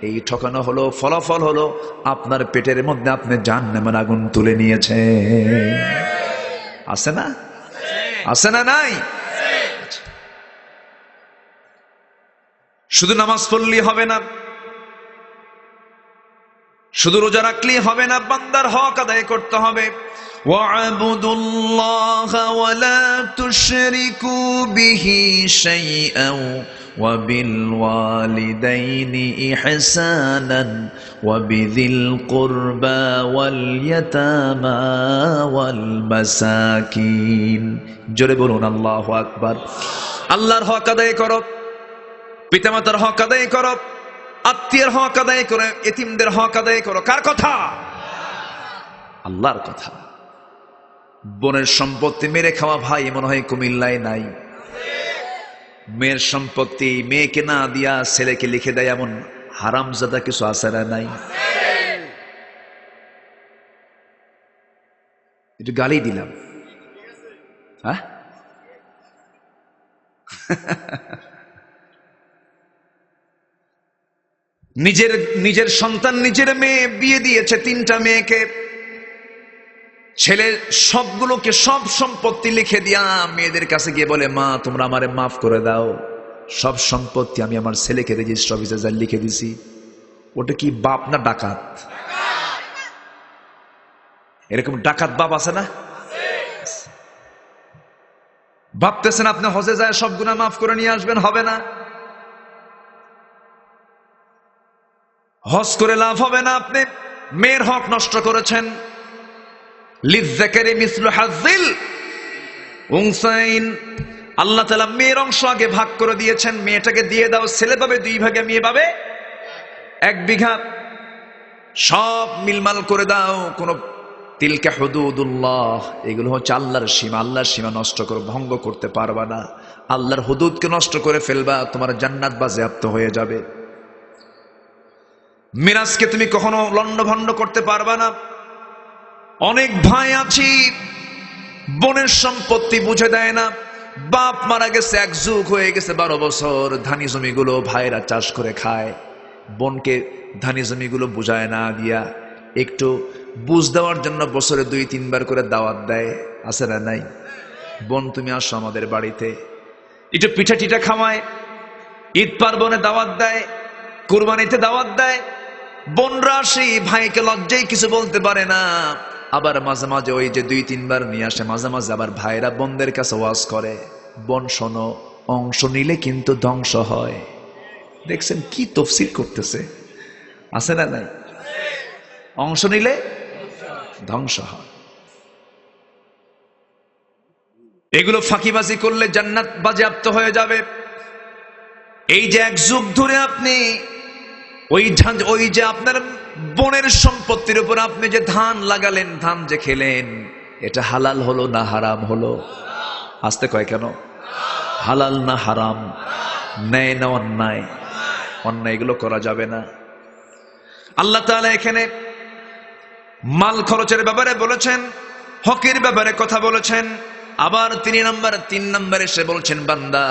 এই ঠকানো হলো, ফলাফল হলো আপনার পেটের মধ্যে আপনি জাহান্নামের আগুন তুলে নিয়েছে। আছে না? আছে না নাই? শুধু নামাজ পড়লেই হবে না, শুধু রোজা রাখলেই হবে না, বান্দার হক আদায় করতে হবে। ওয়া'বুদুল্লাহা ওয়া লা তুশরিকু বিহি শাইআন ওয়া বিল ওয়ালিদাইনি ইহসানান ওয়া বিযিল কুরবা ওয়াল ইয়াতামা ওয়াল মাসাকিন। জোরে বলুন আল্লাহু আকবার। আল্লাহর হক আদায় করো, পিতামাতার হক আদায় করো, আত্মীয়ের হক আদায় করে, এতিমদের হক আদায় করো। কার কথা? আল্লাহর কথা। বোনের সম্পত্তি মেরে খাওয়া ভাই মনে হয় কুমিল্লায় নাই। মেয়ের সম্পত্তি মেয়েকে না দিয়া ছেলেকে লিখে দেয় এমন হারামজাদা কিছু আছে না নাই? একটু গালি দিলাম, হ্যাঁ? নিজের সন্তান, নিজের মেয়ে বিয়ে দিয়েছে, 3টা মেয়েকে। ছেলে সবগুলোকে সব সম্পত্তি লিখে দিয়া মেয়েদের কাছে গিয়ে বলে, মা তোমরা আমারে মাফ করে দাও, সব সম্পত্তি আমি আমার ছেলেকে রেজিস্ট্রি অফিসে যা লিখে দিছি। ওটা কি বাপ না ডাকাত? এরকম ডাকাত বাপ আছে না? ভাবতেছেন আপনি হজে যায় সব গুনাহ মাফ করে নিয়ে আসবেন, হবে না। হজ করে লাভ হবে না, আপনি মেয়ের হক নষ্ট করেছেন। লিযযাকারি মিসলু হাযযিল উনসাইন। আল্লাহ তাআলা মেয়ের অংশ আগে ভাগ করে দিয়েছেন, মেয়েটাকে দিয়ে দাও, ছেলে পাবে 2 ভাগে, মেয়ে পাবে 1 বিঘা। সব মিলমাল করে দাও। কোন তিলকা হুদুদুল্লাহ, এগুলো হচ্ছে আল্লাহর সীমা। আল্লাহর সীমা নষ্ট করে ভঙ্গ করতে পারবা না। আল্লাহর হুদুদকে নষ্ট করে ফেলবা, তোমার জান্নাত বাজেয়াপ্ত হয়ে যাবে। মিরাজকে তুমি কখনো লন্ডভন্ড করতে পারবা না। অনেক ভাই আছি বোনের সম্পত্তি বুঝে দেয় না। বাপ মারা গেছে, 1 যুগ হয়ে গেছে, 12 বছর, ধানি জমিগুলো ভাইরা চাষ করে খায়। বোনকে ধানি জমিগুলো বুঝায় না দিয়া একটু বুঝ দেওয়ার জন্য বছরে 2-3 বার করে দাওয়াত দেয়, আছে না নাই? বোন তুমি আসো আমাদের বাড়িতে, একটু পিঠা টিঠা খাওয়ায়, ঈদ পার্বণে দাওয়াত দেয়, কুরবানিতে দাওয়াত দেয়। বোনরা সেই ভাইকে লজ্জায় কিছু বলতে পারে না। আবার মাঝে মাঝে ওই যে 2-3 বার নিয়ে আসে, মাঝে মাঝে আবার ভাইরা বোনদের কাছে ওয়াজ করে, বোন শোনো, অংশ নিলে কিন্তু ধ্বংস হয়। দেখছেন কি তফসির করতেছে, আছে না নাই? অংশ নিলে ধ্বংস হয়। এগুলো ফাঁকিবাজি করলে জান্নাত বাজেয়াপ্ত হয়ে যাবে। এই যে 1 যুগ ধরে আপনি ওই যে আপনার বোনের সম্পত্তির উপর আপনি যে ধান লাগালেন, ধান যে খেলেন, এটা হালাল হলো না হারাম হলো? আসতে কয় কেন? হালাল না হারাম, ন্যায় না অন্যায়? অন্যায় এগুলো করা যাবে না। আল্লাহ তাআলা এখানে মাল খরচের ব্যাপারে বলেছেন, হকের ব্যাপারে কথা বলেছেন। আবার 3 নম্বরে সে বলছেন, বান্দা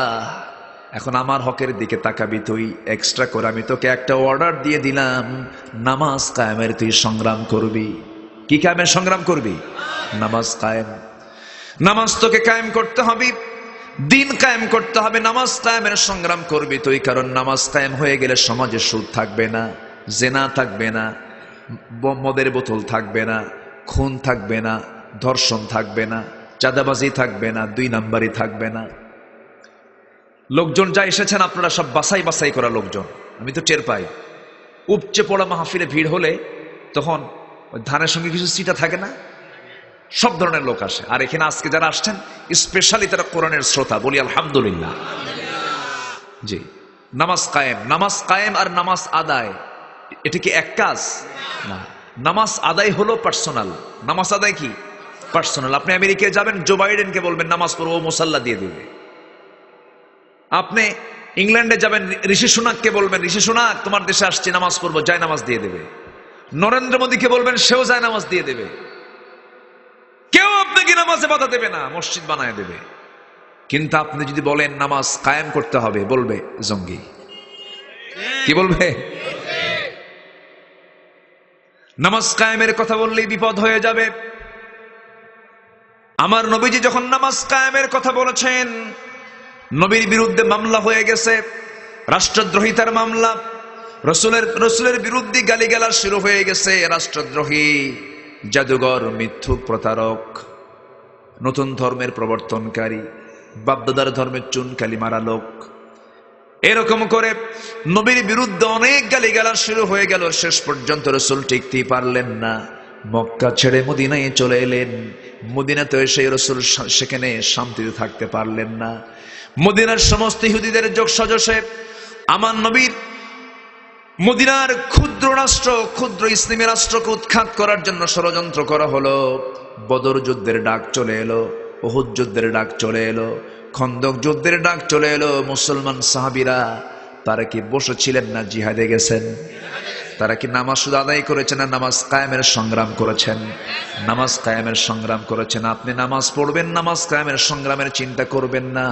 এখন আমার হকের দিকে তাকাবি তুই, এক্সট্রা করে আমি তোকে একটা অর্ডার দিয়ে দিলাম, নামাজ কায়েমের তুই সংগ্রাম করবি। কি কায়েমের সংগ্রাম করবি? নামাজ কায়েম। নামাজ তোকে কায়েম করতে হবে, দিন কায়েম করতে হবে, নামাজ কায়েমের সংগ্রাম করবি তুই। কারণ নামাজ কায়েম হয়ে গেলে সমাজে সুদ থাকবে না, জেনা থাকবে না, মদের বোতল থাকবে না, খুন থাকবে না, ধর্ষণ থাকবে না, চাঁদাবাজি থাকবে না, 2 নাম্বারই থাকবে না। লোকজন যা এসেছেন আপনারা সব বাছাই বাছাই করা লোকজন, আমি তো টের পাই। উপচে পড়া মাহফিলে ভিড় হলে তখন ধানের সঙ্গে কিছু সিটা থাকে না, সব ধরনের লোক আসে। আর এখানে আজকে যারা আসছেন স্পেশালি তারা কোরআনের শ্রোতা, বলি আলহামদুলিল্লাহ। জি, নামাজ কায়েম। নামাজ কায়েম আর নামাজ আদায়, এটা কি এক কাজ? না। নামাজ আদায় হলো পার্সোনাল। নামাজ আদায় কি পার্সোনাল। আপনি আমেরিকায় যাবেন, জো বাইডেনকে বলবেন নামাজ পড়ো, ও মুসাল্লা দিয়ে দেবে। আপনি ইংল্যান্ডে যাবেন, ঋষি সুনাককে বলবেন, ঋষি সুনাক তোমার দেশে আসছে, নামাজ পড়বো, যায় নামাজ দিয়ে দেবে। নরেন্দ্র মোদীকে বলবেন, সেও যায় নামাজ দিয়ে দেবে। কেউ আপনাকে নামাজে বাধা দেবে না, মসজিদ বানায় দেবে। কিন্তু আপনি যদি বলেন নামাজ কায়েম করতে হবে, বলবে জঙ্গি। কি বলবে? নামাজ কায়েমের কথা বললেই বিপদ হয়ে যাবে। আমার নবীজি যখন নামাজ কায়েমের কথা বলেছেন, নবীর বিরুদ্ধে মামলা হয়ে গেছে, রাষ্ট্রদ্রোহিতার মামলা, রসুলের বিরুদ্ধে গালিগালাজ শুরু হয়ে গেছে। রাষ্ট্রদ্রোহী, জাদুঘর, মিথ্যুক, প্রতারক, নতুন ধর্মের প্রবর্তনকারী, বাপদাদার ধর্মের চুনকালি মারা লোক, এরকম করে নবীর বিরুদ্ধে অনেক গালিগালাজ শুরু হয়ে গেল। শেষ পর্যন্ত রসুল টিকতেই পারলেন না, মক্কা ছেড়ে মদিনায় চলে এলেন। মদিনাতে এসে রসুল সেখানে শান্তিতে থাকতে পারলেন না। মদিনার সমস্ত ইহুদিদের যোগসাজশে আমার নবীর মদিনার ক্ষুদ্র রাষ্ট্র, ক্ষুদ্র ইসলামী রাষ্ট্রকে উৎখাত করার জন্য ষড়যন্ত্র করা হলো। বদর যুদ্ধের ডাক চলে এলো, উহুদ যুদ্ধের ডাক চলে এলো, খন্দক যুদ্ধের ডাক চলে এলো। মুসলমান সাহাবীরা তারা কি বসেছিলেন না জিহাদে গেছেন? তারা কি নামাজ শুধু আদায় করেছেন না নামাজ কায়েমের সংগ্রাম করেছেন? নামাজ কায়েমের সংগ্রাম করেছেন। আপনি নামাজ পড়বেন, নামাজ কায়েমের সংগ্রামের চিন্তা করবেন না,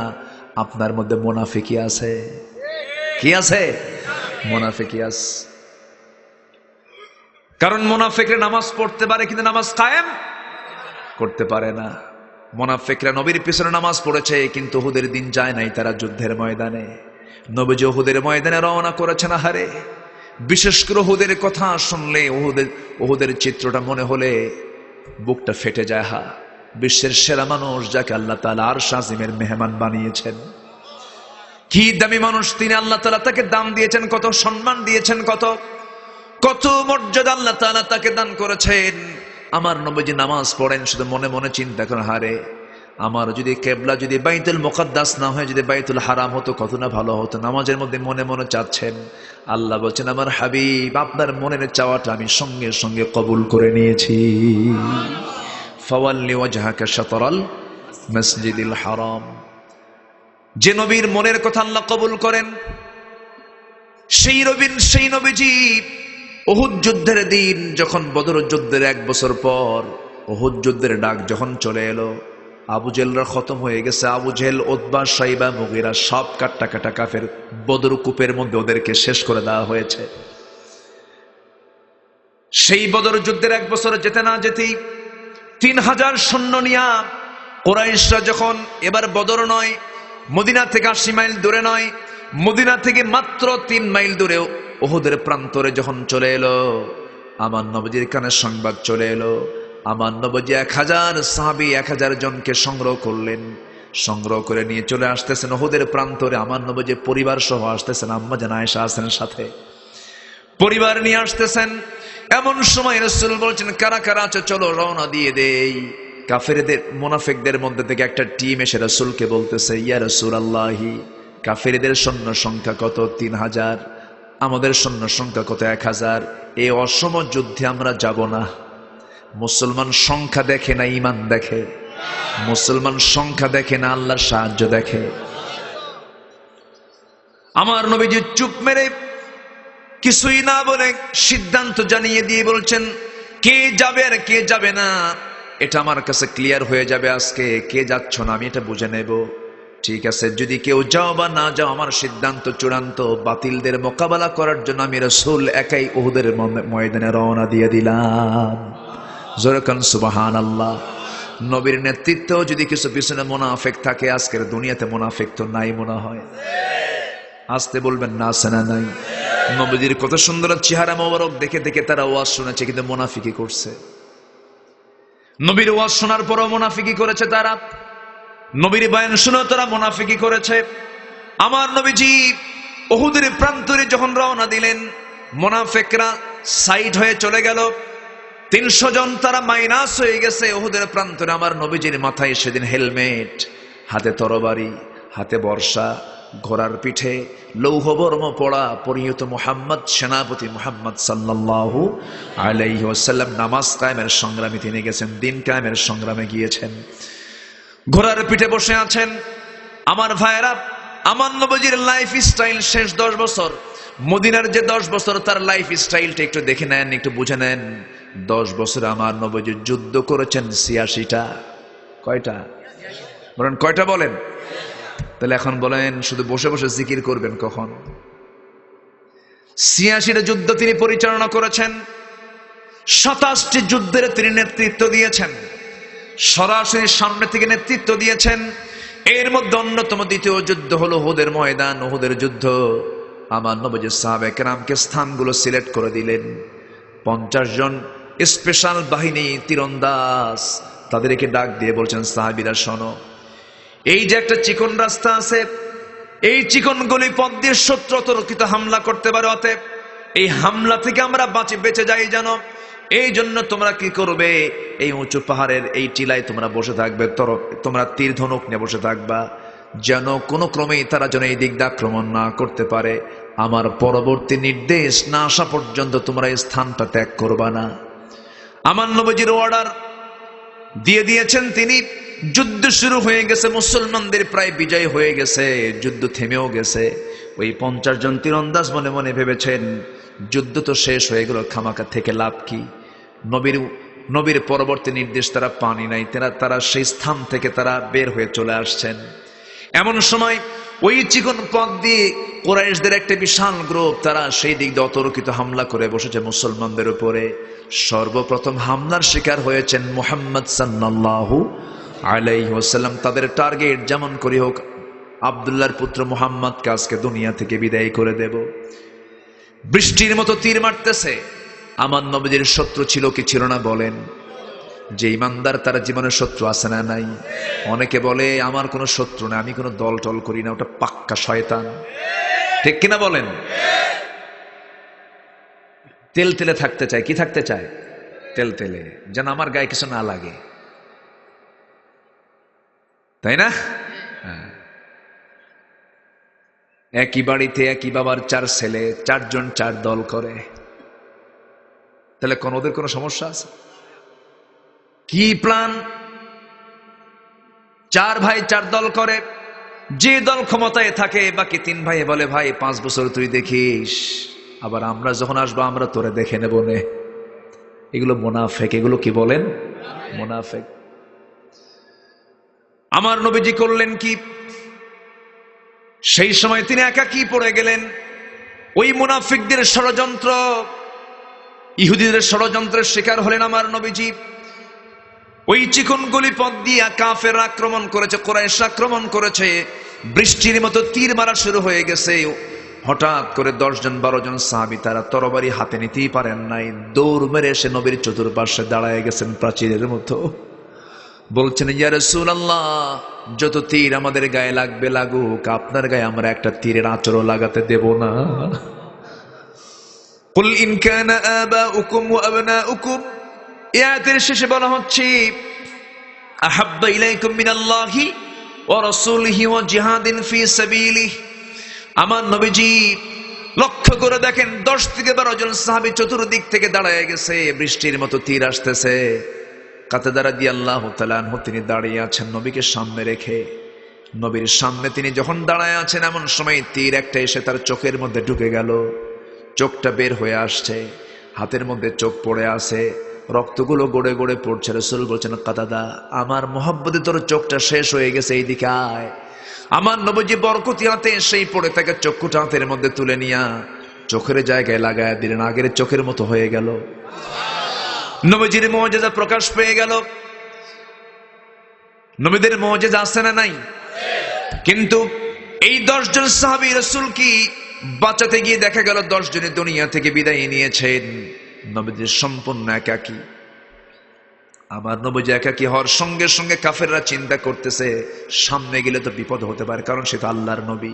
আপনার মধ্যে মুনাফিকি আছে। কি আছে? মুনাফিকি আছে। কারণ মুনাফিকরা নামাজ পড়তে পারে কিন্তু নামাজ কায়েম করতে পারে না। মুনাফিকরা নবীর পিছনে নামাজ পড়েছে কিন্তু উহুদের দিন যায় নাই তারা যুদ্ধের ময়দানে। নবীজি উহুদের ময়দানে রওনা করেছেন। আহারে, বিশেষ করে উহুদের কথা শুনলে, উহুদের চিত্রটা মনে হলে বুকটা ফেটে যায়। হা, বিশ্বের সেরা মানুষ যাকে আল্লাহ তাআলা আরশ আজিমের মেহমান বানিয়েছেন, কি দামি মানুষ তিনি! আল্লাহ তাআলা তাকে দাম দিয়েছেন, কত সম্মান দিয়েছেন, কত মর্যাদা আল্লাহ তাআলা তাকে দান করেছেন। আমার নবীজি নামাজ পড়েন, শুধু মনে মনে চিন্তা করেন, হারে আমার যদি কেবলা যদি বাইতুল মুকাদ্দাস না হয়, যদি বাইতুল হারাম হতো কত না ভালো হতো। নামাজের মধ্যে মনে মনে চাচ্ছেন। আল্লাহ বলছেন, আমার হাবিব, আপনার মনের চাওয়াটা আমি সঙ্গে সঙ্গে কবুল করে নিয়েছি। ফাওয়াল্লি ওয়াজহাকা শাতরাল মসজিদিল হারাম। যে নবীর মনের কথা আল্লাহ কবুল করেন, সেই নবীজি উহুদ যুদ্ধের দিন, যখন বদর যুদ্ধের 1 বছর পর উহুদ যুদ্ধের ডাক যখন চলে এলো, আবু জেহলরা খতম হয়ে গেছে। আবু জেহেল, উতবা, শাইবা, মুগীরা সব কাটা কাফের বদর কূপের মধ্যে ওদেরকে শেষ করে দেওয়া হয়েছে। সেই বদর যুদ্ধের 1 বছর যেতে না যেতেই 3000 সৈন্য নিয়া কুরাইশরা যখন এবার বদর নয়, মদিনা থেকে 80 মাইল দূরে নয়, মদিনা থেকে মাত্র 3 মাইল দূরে উহুদের প্রান্তরে যখন চলে এলো, আমার নবীজির কানে সংবাদ চলে এলো। আমার নবীজি 1000 সাহাবী, 1000 জনকে সংগ্রহ করলেন। সংগ্রহ করে নিয়ে চলে আসতেছেন উহুদের প্রান্তরে। আমার নবীজি পরিবার সহ আসতেছেন, আম্মা জান আয়েশা আছেন সাথে, পরিবার নিয়ে আসতেছেন। এমন সময় রাসূল বলছেন, কারা কারা আছো, চলো রওনা দিয়ে দেই। কাফেরদের, মুনাফিকদের মধ্যে থেকে একটা টিম এসে রাসূলকে বলতেছে, ইয়া রাসূলুল্লাহি, কাফেরদের সৈন্য সংখ্যা কত? 3000। আমাদের সৈন্য সংখ্যা কত? 1000। এই অসম যুদ্ধে আমরা যাব না। মুসলমান সংখ্যা দেখে না, ঈমান দেখে। মুসলমান সংখ্যা দেখে না, আল্লাহর সাহায্য দেখে। আমার নবীজি চুপ মেরে কিছুই না বলে সিদ্ধান্ত জানিয়ে দিয়ে বলছেন, কে যাবে আর কে যাবে না এটা আমার কাছে ক্লিয়ার হয়ে যাবে আজকে। কে যাচ্ছ না আমি এটা বুঝে নেব। ঠিক আছে, যদি কেউ যাও বা না যাও, আমার সিদ্ধান্ত চূড়ান্ত। বাতিলদের মোকাবেলা করার জন্য আমি রাসূল একাই উহুদের ময়দানে রওনা দিয়ে দিলাম। জোরে কান সুবহানাল্লাহ। নবীর নেতৃত্ব যদি কিছু পিছনে মুনাফিক থাকে, আজকের দুনিয়াতে মুনাফিক তো নাই মনে হয়। আসতে বলবেন না, আছে না নাই? নবীজির কত সুন্দর চেহারা মোবারক দেখে দেখে তারা ওয়াজ শুনেছে, কিন্তু মুনাফিকি করছে। নবীর ওয়াজ শোনার পরও মুনাফিকি করেছে তারা। নবীর বয়ান শুনেও তারা মুনাফিকি করেছে। আমার নবীজি উহুদের প্রান্তরে যখন রওনা দিলেন, মুনাফিকরা সাইড হয়ে চলে গেল। 300 জন তারা মাইনাস হয়ে গেছে উহুদের প্রান্তরে। আমার নবীজির মাথায় সেদিন হেলমেট, হাতে তরবারি, হাতে বর্ষা, ঘোড়ার পিঠে লৌহবর্ম পড়া পরিহিত মুহাম্মদ, সেনাপতি মুহাম্মদ সাল্লাল্লাহু আলাইহি ওয়াসাল্লাম নামাজ কায়েমের সংগ্রামে তিনি গেছেন, দিন কায়েমের সংগ্রামে গিয়েছেন। ঘোড়ার পিঠে বসে আছেন। আমার ভাইয়েরা, আমার নবীজির লাইফ স্টাইল শেষ 10 বছর, মদিনার যে 10 বছর তার লাইফ স্টাইলটা একটু দেখে নেন, একটু বুঝে নেন। 10 বছরে আমার নবীজি যুদ্ধ করেছেন 86টা। কয়টা বলেন? কয়টা বলেন? তাহলে এখন বলেন, শুধু বসে বসে জিকির করবেন কখন? 86টা যুদ্ধ তিনি পরিচালনা করেছেন। 27টি যুদ্ধের তিনি নেতৃত্ব দিয়েছেন। সরাসরি সামনে থেকে নেতৃত্ব দিয়েছেন। এর মধ্যে অন্যতম দ্বিতীয় যুদ্ধ হলো উহুদের ময়দান, উহুদের যুদ্ধ। আমার নবীজি সাহাবায়ে কেরামকে স্থানগুলো সিলেক্ট করে দিলেন। 50 জন স্পেশাল বাহিনী তীরন্দাজ, তাদেরকে ডাক দিয়ে বলছেন, সাহাবীরা শোনো, এই যে একটা চিকন রাস্তা আছে, এই চিকন গলি পথ দিয়ে শত্রু অতর্কিত হামলা করতে পারে, অতএব এই হামলা থেকে আমরা বেঁচে যাই যেন, এই জন্য তোমরা কি করবে, এই উঁচু পাহাড়ের এই টিলায় তোমরা বসে থাকবে, তোমরা তীর ধনুক নিয়ে বসে থাকবা, যেন কোনো ক্রমেই তারা যেন এই দিক দিয়ে আক্রমণ না করতে পারে। আমার পরবর্তী নির্দেশ না আসা পর্যন্ত তোমরা এই স্থানটা ত্যাগ করবা না। আমার নবীজির অর্ডার দিয়ে দিয়েছেন তিনি। যুদ্ধ শুরু হয়ে গেছে, মুসলমানদের প্রায় বিজয় হয়ে গেছে, যুদ্ধ থেমেও গেছে। ওই 50 জন তীরন্দাজ মনে মনে ভেবেছেন, যুদ্ধ তো শেষ হয়ে গেল, খামাকা থেকে লাভ কি? নবীর পরবর্তী নির্দেশ তারা পানি নাই, তারা সেই স্থান থেকে তারা বের হয়ে চলে আসছেন। এমন সময় ওই চিকন পথ দিয়ে কুরাইশদের একটা বিশাল গ্রুপ, তারা সেই দিক দিয়ে অতর্কিত হামলা করে বসেছে মুসলমানদের উপরে। সর্বপ্রথম হামলার শিকার হয়েছেন মুহাম্মদ সাল্লাল্লাহু আলাইহি ওয়াসাল্লাম। তাদের টার্গেট যেমন করে হোক, আব্দুল্লাহর পুত্র মুহাম্মদকে আজকে দুনিয়া থেকে বিদায় করে দেব। বৃষ্টির মতো তীর মারতেছে। আমার নবীজির শত্রু ছিল কি ছিল না বলেন? যে ইমানদার তার জীবনের শত্রু আছে না নাই? অনেকে বলে আমার কোনো শত্রু না, আমি কোনো দল টল করি না, ওটা পাক্কা শয়তান। ঠিক কিনা বলেন? তেল তেলে থাকতে চায়। কি থাকতে চায়? তেল তেলে, যেন আমার গায়ে কিছু না লাগে, তাই না? একই বাড়িতে একই বাবার 4 ছেলে, 4 জন 4 দল করে, তাহলে ওদের কোনো সমস্যা আছে? কি প্ল্যান? 4 ভাই 4 দল করে। যে দল ক্ষমতায় থাকে বাকি 3 ভাই বলে, ভাই 5 বছর তুই দেখিস, আবার আমরা যখন আসবো আমরা তোরে দেখে নেব নে। এগুলো মুনাফিক। এগুলো কি বলেন? মুনাফিক। আমার নবীজি করলেন কি? সেই সময় তিনি একাকী পড়ে গেলেন। ওই মুনাফিকদের ষড়যন্ত্র, ইহুদিদের ষড়যন্ত্রের শিকার হলেন আমার নবীজি। ওই চিকন গলি পথ দিয়ে কাফের আক্রমণ করেছে, কুরাইশ আক্রমণ করেছে। বৃষ্টির মতো তীর মারা শুরু হয়ে গেছে। হঠাৎ করে 10 জন 12 জন সাহাবী, তারা তরবারি হাতে নিতেই পারেন নাই, দৌড় মেরে এসে নবীর চতুর্পার্শ্বে দাঁড়ায় গেছেন প্রাচীরের মতো। বলছেন, ইয়া রাসূলুল্লাহ, যত তীর আমাদের গায়ে লাগবে লাগুক, আপনার গায়ে আমরা একটা তীরের আঁচড়ও লাগাতে দেব না। কুল ইন কানা আবাউকুম ওয়া আবনাউকুম, আয়াতের শেষে বলা হচ্ছে, আহাব্বা ইলাইকুম মিনাল্লাহি ওয়া রাসূলিহি ওয়া জিহাদিন ফি সাবিলিহি। আমার নবীজি লক্ষ্য করে দেখেন, 10 থেকে 12 জন সাহাবী চতুর্দিক থেকে দাঁড়ায় গেছে, বৃষ্টির মতো তীর আসতেছে। কাতাদা রাদিয়াল্লাহু তাআলা আনহু তিনি দাঁড়িয়ে আছেন নবীকে সামনে রেখে। নবীর সামনে তিনি যখন দাঁড়ায় আছেন, এমন সময় তীর একটা এসে তার চোখের মধ্যে ঢুকে গেল। চোখটা বের হয়ে আসছে, হাতের মধ্যে চোখ পড়ে আছে, রক্তগুলো গড়ে গড়ে পড়ছে। রাসূল বলছেন, কাতাদা, আমার মহব্বতে তোর চোখটা শেষ হয়ে গেছে, এইদিকে আয়। আমার নবীজি বরকতি হাতে সেই পড়ে থাকে চক্ষুটা হাতের মধ্যে তুলে নিয়া চোখের জায়গায় লাগায় দিলেন, আগের চোখের মতো হয়ে গেল। নবীজির মুজিজা প্রকাশ পেয়ে গেল। নবীদের মুজিজা আছে না নাই? কিন্তু এই 10 জন সাহাবী রাসূল কি বাঁচাতে গিয়ে দেখা গেল 10 জনের দুনিয়া থেকে বিদায় নিয়েছেন। নবীজি সম্পূর্ণ একাকী। আমার নবীজি একাকী হওয়ার সঙ্গে সঙ্গে কাফেররা চিন্তা করতেছে, সামনে গেলে তো বিপদ হতে পারে, কারণ সে তো আল্লাহর নবী।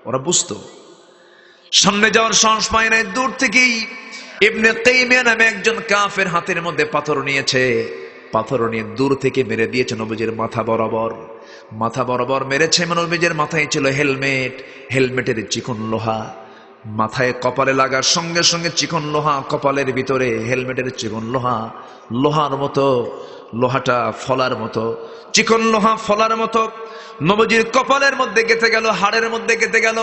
ওরা বুঝতো সামনে যাওয়ার সাহস পায় নাই। দূর থেকেই ইবনে তাইমিয়া নামে একজন কাফের হাতের মধ্যে পাথর নিয়েছে, পাথর নিয়ে দূর থেকে মেরে দিয়েছে নবীজির মাথা বরাবর। মাথা বরাবর মেরেছে। নবীজির মাথায় ছিল হেলমেট, হেলমেটের চিকন লোহা মাথায় কপালে লাগার সঙ্গে সঙ্গে চিকন লোহা কপালের ভিতরে, হেলমেটের চিকন লোহা লোহার মতো, লোহাটা ফলার মতো, চিকন লোহা ফলার মতো নবীজির কপালের মধ্যে গেঁথে গেল, হাড়ের মধ্যে গেঁথে গেল।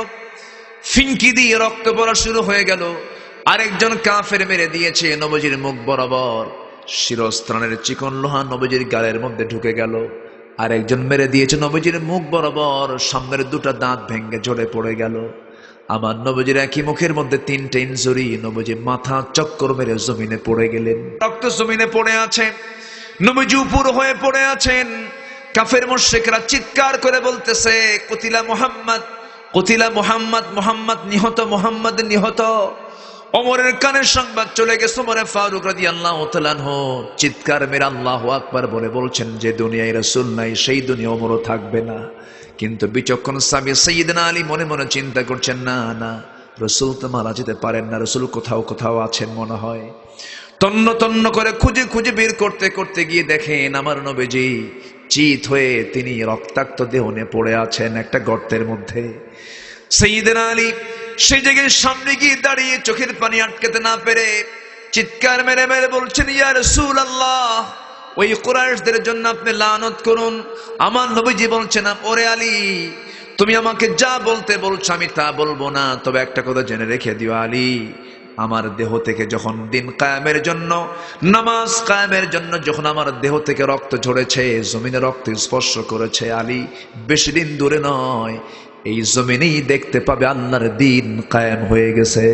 ফিনকি দিয়ে রক্ত পড়া শুরু হয়ে গেল। আরেকজন কাফের মেরে দিয়েছে নবীজির মুখ বরাবর, শিরস্ত্রাণের চিকন লোহা নবীজির গালের মধ্যে ঢুকে গেল। আরেকজন মেরে দিয়েছে নবীজির মুখ বরাবর, সামনের 2টা দাঁত ভেঙে ঝরে পড়ে গেল। আমার নবীজির একই মুখের মধ্যে 3টে ইনজুরি। নবীজি মাথা চক্কর মেরে জমিনে পড়ে গেলেন, রক্ত জমিনে পড়ে আছে। নবীজি উপর হয়ে পড়ে আছেন। কাফের মুশরিকরা চিৎকার করে বলতেছে, কুতিলা মুহাম্মদ, কুতিলা মুহাম্মদ, মুহাম্মদ নিহত, মুহাম্মদ নিহত। ওমরের কানে সংবাদ চলে গেছে। ওমরে ফারুক রাদিয়াল্লাহু তাআলা আনহু চিৎকার মেরে আল্লাহু আকবার বলে বলছেন, যে দুনিয়ায় রাসূল নাই সেই দুনিয়া ওমরও থাকবে না। কিন্তু বিচক্ষণ সাহাবী সাইয়েদনা আলী মনে মনে চিন্তা করছেন, না না, রাসূল তো মারা যেতে পারেন না, রাসূল কোথাও কোথাও আছেন মনে হয়। তন্ন তন্ন করে খুঁজে খুঁজে বের করতে করতে গিয়ে দেখেন আমার নবীজি চিত হয়ে তিনি রক্তাক্ত দেহ নিয়ে পড়ে আছেন একটা গর্তের মধ্যে। সাইয়েদনা আলী সেই জায়গায় সামনে গিয়ে দাঁড়িয়ে চোখের পানি আটকাতে না পেরে চিৎকার মেরে মেরে বলছেন, ইয়া রাসূলুল্লাহ, ওই কুরাইশদের জন্য আপনি লানত করুন। আমার নবীজি বলছেন, ওরে আলী, তুমি আমাকে যা বলতে বলছো আমি তা বলবো না, তবে একটা কথা জেনে রেখে দিও আলী, আমার দেহ থেকে যখন দিন কায়েমের জন্য, নামাজ কায়েমের জন্য যখন আমার দেহ থেকে রক্ত ঝরেছে, জমিনে রক্ত স্পর্শ করেছে, আলী বেশি দিন দূরে নয়, এই জমিনেই দেখতে পাবে আল্লাহর দিন কায়েম হয়ে গেছে।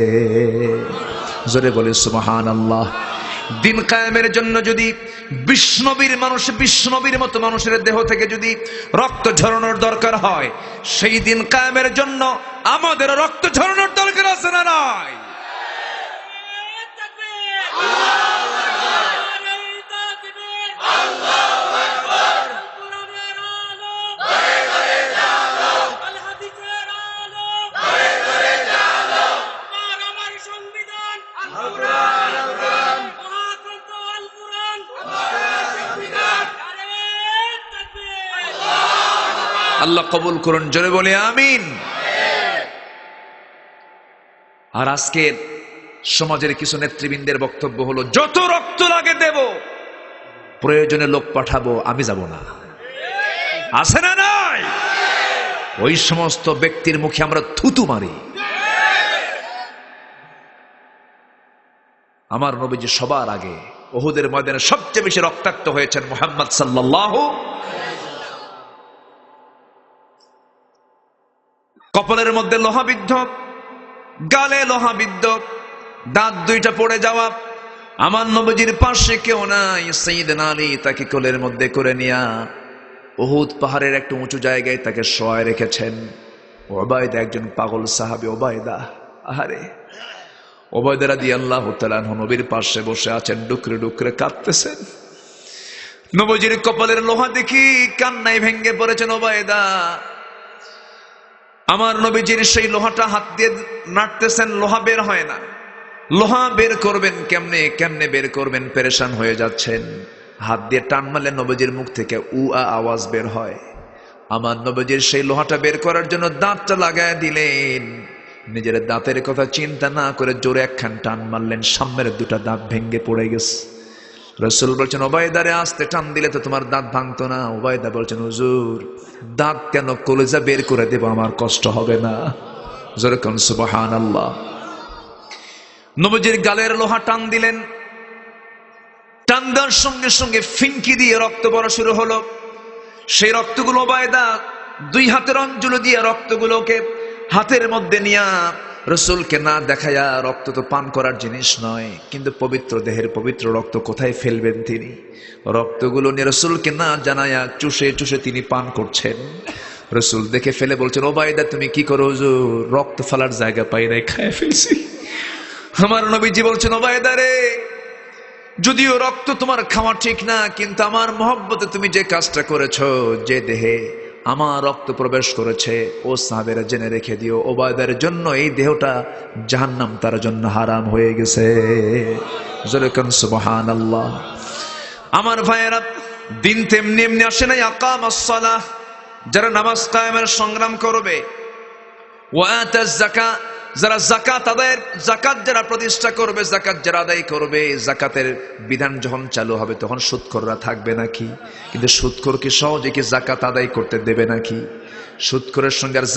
জোরে বলে সুবহানাল্লাহ। দিন কায়েমের জন্য যদি বিষ্ণবীর মানুষ, বিষ্ণবীর মতো মানুষের দেহ থেকে যদি রক্ত ঝরানোর দরকার হয়, সেই দিন কায়েমের জন্য আমাদের রক্ত ঝরানোর দরকার আছে না নাই? আল্লাহ কবুল করুন, জোরে বলে আমিন। আর আজকে সমাজের কিছু নেতৃবৃন্দের বক্তব্য হলো, যত রক্ত লাগে দেব, প্রয়োজনে লোক পাঠাবো, আমি যাব না। আছে না নাই? ওই সমস্ত ব্যক্তির মুখে আমরা থুতু মারি। আমার নবীজি সবার আগে উহুদের ময়দানে সবচেয়ে বেশি রক্তাক্ত হয়েছেন মুহাম্মদ সাল্লাল্লাহু। কপালের মধ্যে লোহাবিদ্ধ, গালে লোহাবিদ্ধ, দাঁত দুইটা পড়ে যাওয়া। আমার নবীজির পাশে কেউ নাই, সাইয়েদনা আলী তাকে কোলের মধ্যে করে নিয়া উহুদ পাহাড়ের একটা উঁচু জায়গায় তাকে শোয়ায় রেখেছেন। ওবায়দা একজন পাগল সাহাবী, ওবায়দা, আহারে ওবায়দা রাদিয়াল্লাহু তাআলা আনহু নবীর পাশে বসে আছেন, ডুকরে ডুকরে কাঁদতেছেন। নবীজির কপালের লোহা দেখি কান্নায় ভেঙ্গে পড়েছেন ওবায়দা। আমার নবীজির সেই লোহাটা হাত দিয়ে নাড়তেছেন, লোহা বের হয় না। লোহা বের করবেন কেমনে, কেমনে বের করবেন, পেরেশান হয়ে যাচ্ছেন। হাত দিয়ে টান মারলে নবীজির মুখ থেকে উ আ আওয়াজ বের হয়। আমার নবীজির সেই লোহাটা বের করার জন্য দাঁতটা লাগায় দিলেন। নিজের দাঁতের কথা চিন্তা না করে জোরে একখান টান মারলেন, সামনের দুটা দাঁত ভেঙ্গে পড়ে গেছে। রাসূল বলছেন, ওবায়দারে আস্তে টান দিলে তো তোমার দাঁত ভাঙতো না। ওবায়দা বলছেন, হুজুর দাঁত কেন, কলিজা বের করে দেব, আমার কষ্ট হবে না। জোরে কোন সুবহানাল্লাহ। নবীজির গালের লোহা টান দিলেন, টান দেওয়ার সঙ্গে সঙ্গে ফিনকি দিয়ে রক্ত পড়া শুরু হলো। সেই রক্তগুলো ওবায়দা দুই হাতের অঞ্জলি দিয়ে রক্তগুলোকে হাতের মধ্যে নিয়া রাসূলকে না দেখায়া, রক্ত তো পান করার জিনিস নয়, কিন্তু পবিত্র দেহের পবিত্র রক্ত কোথায় ফেলবেন তিনি? রক্তগুলো নিয়ে রাসূলকে না জানায়া চুষে চুষে তিনি পান করছেন। রাসূল দেখে ফেলে বলছেন, ওবায়দা তুমি কি করো? হুজুর রক্ত ফেলার জায়গা পাই নাই, খায় ফেলছি। আমার নবীজি বলছেন, ওবায়দা রে, যদিও রক্ত তোমার খাওয়া ঠিক না, কিন্তু আমার মহব্বতে তুমি যে কাজটা করেছো, যে দেহে আমার রক্ত প্রবেশ করেছে, ও সাহাবেরা জেনে রেখে দিও, ওবায়দার জন্য এই দেহটা জাহান্নাম তার জন্য হারাম হয়ে গেছে। জোরে কোন সুবহানাল্লাহ। আমার ভাইয়েরা, দিন তেমনি এমনি আসে নাই। আকামাস সালাহ, যারা নামাজ কায়েমের সংগ্রাম করবে, ওয়া আতাজ যাকাত, যারা যাকাত আদায়ের, যাকাত যারা প্রতিষ্ঠা করবে, যাকাত যারা আদায় করবে, যাকাতের বিধান যখন চালু হবে তখন সুদখোররা থাকবে নাকি? কিন্তু সুদখোর কি সহজে কি যাকাত আদায় করতে দেবে নাকি? সুদখোরের সঙ্গে আর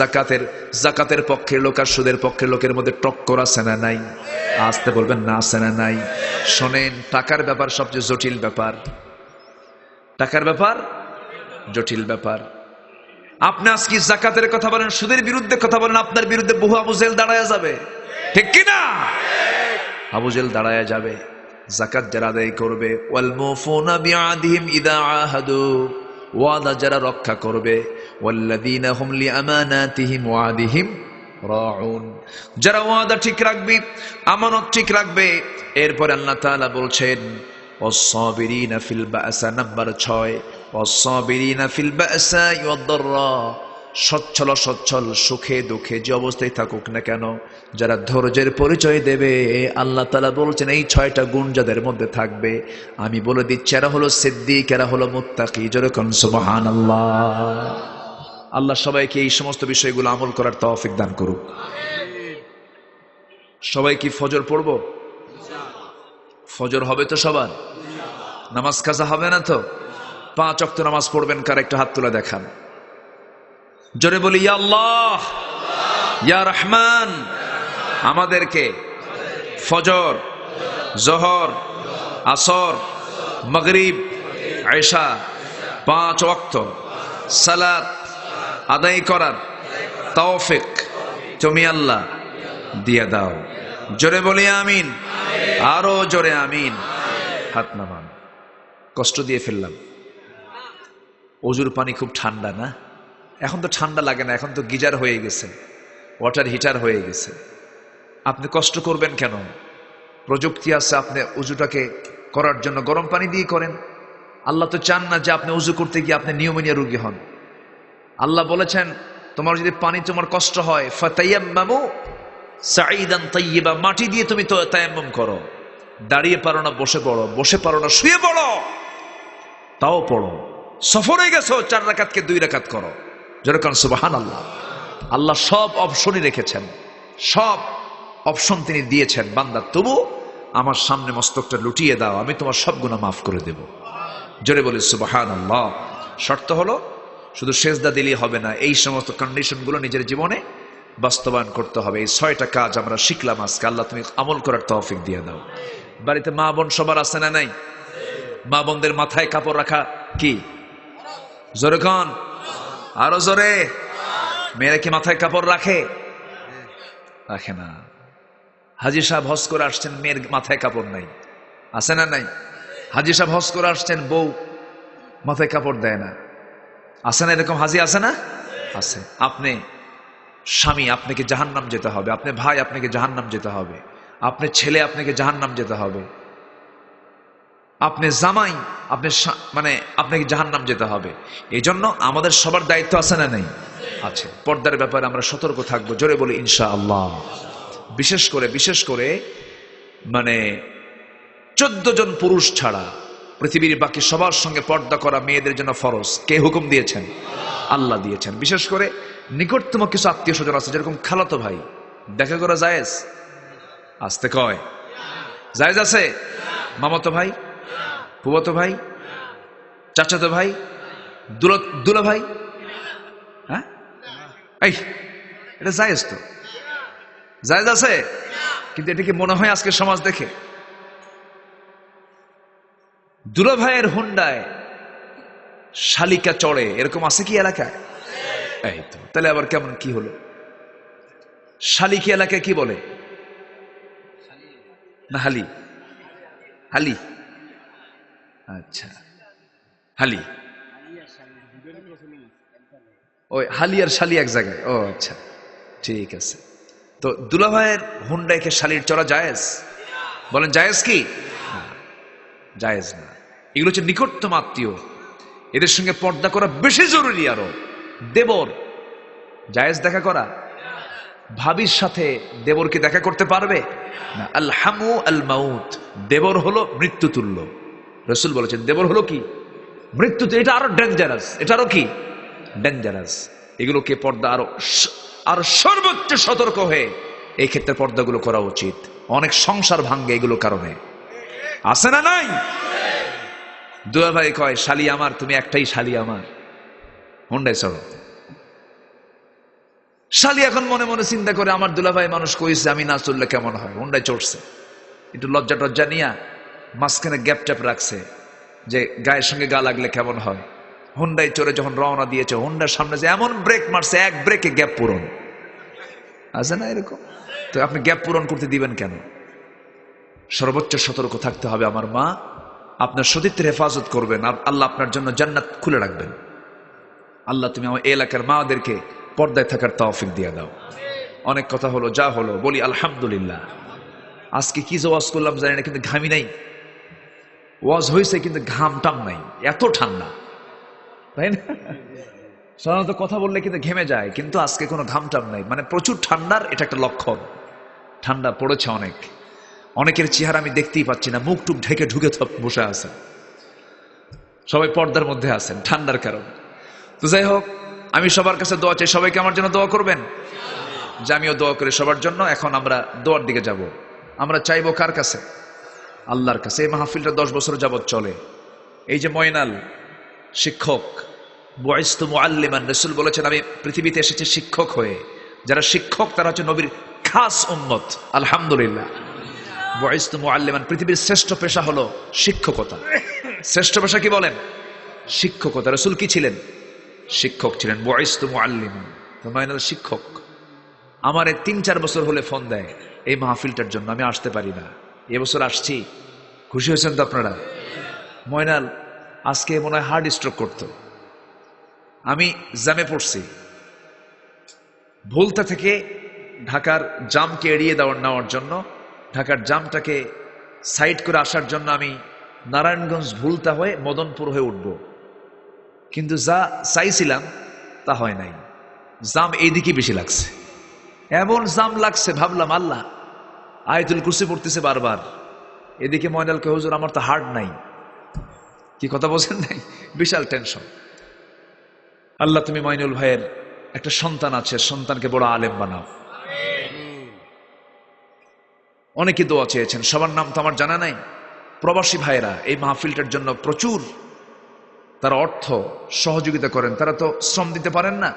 যাকাতের পক্ষের লোক আর সুদের পক্ষের লোকের মধ্যে টক্কর আছে না নাই? আসতে বলবেন না, আছে না নাই? শোনেন, টাকার ব্যাপার সবচেয়ে জটিল ব্যাপার। টাকার ব্যাপার জটিল ব্যাপার। আপনি আজকে যাকাতের কথা বলেন, সুদের বিরুদ্ধে কথা বলেন, আপনার বিরুদ্ধে বহু আবু জেহেল দাঁড়ায়া যাবে, ঠিক কিনা? আবু জেহেল দাঁড়ায়া যাবে। যাকাত যারা আদায় করবে, ওয়াল মুফুনা বিআহদিহিম ইযা আহাদু, ওয়াদা যারা রক্ষা করবে, ওয়াল্লাযীনা হুম লিআমানাতিহিম ওয়া আহদিহিম রাউন, যারা ওয়াদা ঠিক রাখবে, আমানত ঠিক রাখবে। এরপর আল্লাহ তাআলা বলছেন ওয়াস-সাবিরিনা ফিল বা'সা, নাম্বার 6, ওয়াস-সাবিরিনা ফিল বা'সা ওয়াদ-দাররা, সচ্ছল সচ্ছল সুখে দুঃখে যে অবস্থায় থাকুক না কেন, যারা ধৈর্যের পরিচয় দেবে, আল্লাহ তাআলা বলছেন এই 6টা গুণ যাদের মধ্যে থাকবে, আমি বলে দিচ্ছি এরা হলো সিদ্দিক, এরা হলো মুত্তাকি। জোরে কোন সুবহানাল্লাহ। আল্লাহ সবাইকে এই সমস্ত বিষয়গুলো আমল করার তৌফিক দান করুক। সবাই কি ফজর পড়বো? ফজর হবে তো সবার? নামাজ কাজা হবে না তো? 5 ওয়াক্ত নামাজ পড়বেন কার? একটা হাত তুলে দেখান। জোরে বলি ইয়া আল্লাহ, ইয়া রহমান, আমাদেরকে ফজর, জোহর, আসর, মাগরিব, ইশা 5 ওয়াক্ত সালাত আদায় করার তৌফিক তুমি আল্লাহ দিয়ে দাও। জোরে বলি আমিন, আরো জোরে আমিন। হাত নামান। কষ্ট দিয়ে ফেললাম। অজুর পানি খুব ঠান্ডা না? এখন তো ঠান্ডা লাগে না, এখন তো গিজার হয়ে গেছে, ওয়াটার হিটার হয়ে গেছে। আপনি কষ্ট করবেন কেন? প্রযুক্তি আছে, আপনি উজুটাকে করার জন্য গরম পানি দিয়ে করেন। আল্লাহ তো চান না যে আপনি উজু করতে গিয়ে আপনি নিউমোনিয়া রোগী হন। আল্লাহ বলেছেন তোমার যদি পানি তোমার কষ্ট হয়, ফাতায়াম্মামু সাঈদান তাইয়্যিবা, মাটি দিয়ে তুমি তো তায়াম্মুম করো। দাঁড়িয়ে পারো না বসে পড়ো, বসে পারো না শুয়ে পড়ো, তাও পড়ো। সফরে গেছো 4 রাকাতকে 2 রাকাত করো। যেরকম সুবহানাল্লাহ। আল্লাহ সব অপশনই রেখেছেন, সব অপশন তিনি দিয়েছেন। বান্দা তবু আমার সামনে মস্তকটা লুটিয়ে দাও, আমি তোমার সব গুনাহ মাফ করে দেব। জোরে বলি সুবহানাল্লাহ। শর্ত হলো শুধু সেজদা দিলেই হবে না, এই সমস্ত কন্ডিশনগুলো নিজের জীবনে বাস্তবায়ন করতে হবে। এই 6টা কাজ আমরা শিখলাম আজকে। আল্লাহ তুমি আমল করার তৌফিক দিয়ে দাও। বাড়িতে মা বোন সবার আছে না নাই? মা বোনদের মাথায় কাপড় রাখা কি? জোরে কোন, আরো জোরে। মেয়েরা কি মাথায় কাপড় রাখে? রাখে না। হাজী সাহেব হজ করে আসছেন, মেয়ের মাথায় কাপড় নাই, আছে না নাই? হাজী সাহেব হজ করে আসছেন, বউ মাথায় কাপড় দেয় না, আছে না? এরকম হাজী আছে না? আছে। আপনি স্বামী, আপনাকে জাহান্নাম যেতে হবে। আপনি ভাই, আপনাকে জাহান্নাম যেতে হবে। আপনি ছেলে, আপনাকে জাহান্নাম যেতে হবে। আপনি জামাই, আপনি মানে আপনাকে জাহান্নাম যেতে হবে। এই জন্য আমাদের সবার দায়িত্ব আছে না নেই? আছে। পর্দার ব্যাপারে আমরা সতর্ক থাকবো। জোরে বলি ইনশাআল্লাহ। বিশেষ করে মানে 14 জন পুরুষ ছাড়া পৃথিবীর বাকি সবার সঙ্গে পর্দা করা মেয়েদের জন্য ফরজ। কে হুকুম দিয়েছেন? আল্লাহ দিয়েছেন। বিশেষ করে নিকটতম কিছু আত্মীয় স্বজন আছে, যেরকম খালাতো ভাই, দেখা করা জায়েজ? আসতে কয় জায়েজ আছে? মামাতো ভাই, ফুফাতো ভাই, চাচাতো ভাই, দুলা ভাই, হ্যাঁ, এই এটা জায়েজ তো, জায়েজ আছে। কিন্তু এটা কি মনে হয় আজকে সমাজ দেখে? দুলা ভাইয়ের হুন্ডায় শালিকা চড়ে, এরকম আছে কি এলাকায়? এই তো, তাহলে আবার কেমন কি হলো? শালিকি এলাকায় কি বলে? না হালি? হালি, আচ্ছা, হালি। ওই হালি আর শালি এক জায়গায়? ও আচ্ছা, ঠিক আছে। তো দুলা ভাইয়ের হুন্ডাইকে শালির চড়া জায়েজ? বলেন জায়েজ কি? জায়েজ না। এগুলো হচ্ছে নিকটতম আত্মীয়, এদের সঙ্গে পর্দা করা বেশি জরুরি। আরো দেবর, জায়েজ দেখা করা? ভাবির সাথে দেবর কি দেখা করতে পারবে না? আল হামু আল মাউত, দেবর হলো মৃত্যু তুল্য। রাসূল বলেছেন দেবর হলো কি? মৃত্যু। এটা আরো ডেঞ্জারাস, এটা আরো কি ডেঞ্জারাস। এগুলোকে পর্দা আরো সর্বোচ্চ সতর্ক হয়ে এই ক্ষেত্রে পর্দাগুলো করা উচিত। অনেক সংসার ভাঙ্গে এগুলো কারণে, আছে না নাই? দুলা ভাই কয় শালি আমার, তুমি একটাই শালি আমার, হুন্ডায় চড়ো। শালি এখন মনে মনে চিন্তা করে আমার দুলাভাই মানুষ কইছে, আমি না চললে কেমন হয়। হুন্ডায় চড়ছে, একটু লজ্জা টজ্জা নিয়া মাঝখানে গ্যাপ ট্যাপ রাখছে যে গায়ের সঙ্গে গা লাগলে কেমন হয়। হুন্ডায় চড়ে যখন রওনা দিয়েছে, হুন্ডার সামনে যে এমন ব্রেক মারছে, এক ব্রেকে গ্যাপ পূরণ। আছে না এরকম? তো আপনি গ্যাপ পূরণ করতে দিবেন কেন? সর্বোচ্চ সতর্ক থাকতে হবে। আমার মা আপনার সতীত্বের হেফাজত করবেন, আর আল্লাহ আপনার জন্য জান্নাত খুলে রাখবেন। আল্লাহ তুমি আমার এলাকার মাদেরকে পর্দায় থাকার তৌফিক দিয়ে দাও। অনেক কথা হলো, যা হলো বলি আলহামদুলিল্লাহ। আজকে কি যে ওয়াজ করলাম জানি না, কিন্তু ঘামি নাই। ওয়াজ হয়েছে কিন্তু ঘাম টাম নাই, এত ঠান্ডা, তাই না? সাধারণত কথা বললে কিন্তু ঘেমে যায়, কিন্তু আজকে কোনো ঘাম টাম নাই, মানে প্রচুর ঠান্ডার এটা একটা লক্ষণ। ঠান্ডা পড়েছে অনেক, অনেকের চেহারা আমি দেখতেই পাচ্ছি না, মুখ টুক ঢেকে ঢুকে বসে আছেন, সবাই পর্দার মধ্যে আছেন ঠান্ডার কারণে। তো যাই হোক, আমি সবার কাছে দোয়া চাই, সবাইকে আমার জন্য দোয়া করবেন, যে আমিও দোয়া করি সবার জন্য। এখন আমরা দোয়ার দিকে যাব। আমরা চাইবো কার কাছে? আল্লাহর কাছে। এই মাহফিলটা 10 বছর যাবৎ চলে। এই যে ময়নাল শিক্ষক, বুইস্তু মুআল্লিমান, রাসূল বলেছেন আমি পৃথিবীতে এসেছি শিক্ষক হয়ে। যারা শিক্ষক তারা হচ্ছে নবীর খাস উম্মত। আলহামদুলিল্লাহ, বুইস্তু মুআল্লিমান। পৃথিবীর শ্রেষ্ঠ পেশা হলো শিক্ষকতা। শ্রেষ্ঠ পেশা কি বলেন? শিক্ষকতা। রাসূল কি ছিলেন? শিক্ষক ছিলেন। বুইস্তু মুআল্লিমান, তো ময়নাল শিক্ষক। আমারে 3-4 বছর হলে ফোন দেয় এই মাহফিলটার জন্য, আমি আসতে পারি না। এবছর আসছি, খুশি হয়েছেন তো আপনারা? ময়নাল আজকে মনে হয় হার্ট স্ট্রোক করতো। আমি জ্যামে পড়ছি, ভুলতা থেকে ঢাকার জামকে এড়িয়ে নেওয়ার জন্য, ঢাকার জামটাকে সাইড করে আসার জন্য আমি নারায়ণগঞ্জ ভুলতা হয়ে মদনপুর হয়ে উঠব, কিন্তু যা চাইছিলাম তা হয় নাই। জাম এইদিকে বেশি লাগছে, এমন জাম লাগছে, ভাবলাম আল্লাহ আয়াতুল কুরসি পড়তেছে বারবার, এদিকে ময়নালকে হুজুর আমার তো হার্ট নাই। কি কথা বলছেন? নাই, বিশাল টেনশন। আল্লাহ তুমি ময়নুল ভাইয়ের একটা সন্তান আছে, সন্তানকে বড় আলেম বানাও। অনেকে দোয়া চেয়েছেন, সবার নাম তো আমার জানা নাই। প্রবাসী ভাইয়েরা এই মাহফিলটার জন্য প্রচুর তারা অর্থ সহযোগিতা করেন, তারা তো শ্রম দিতে পারেন না।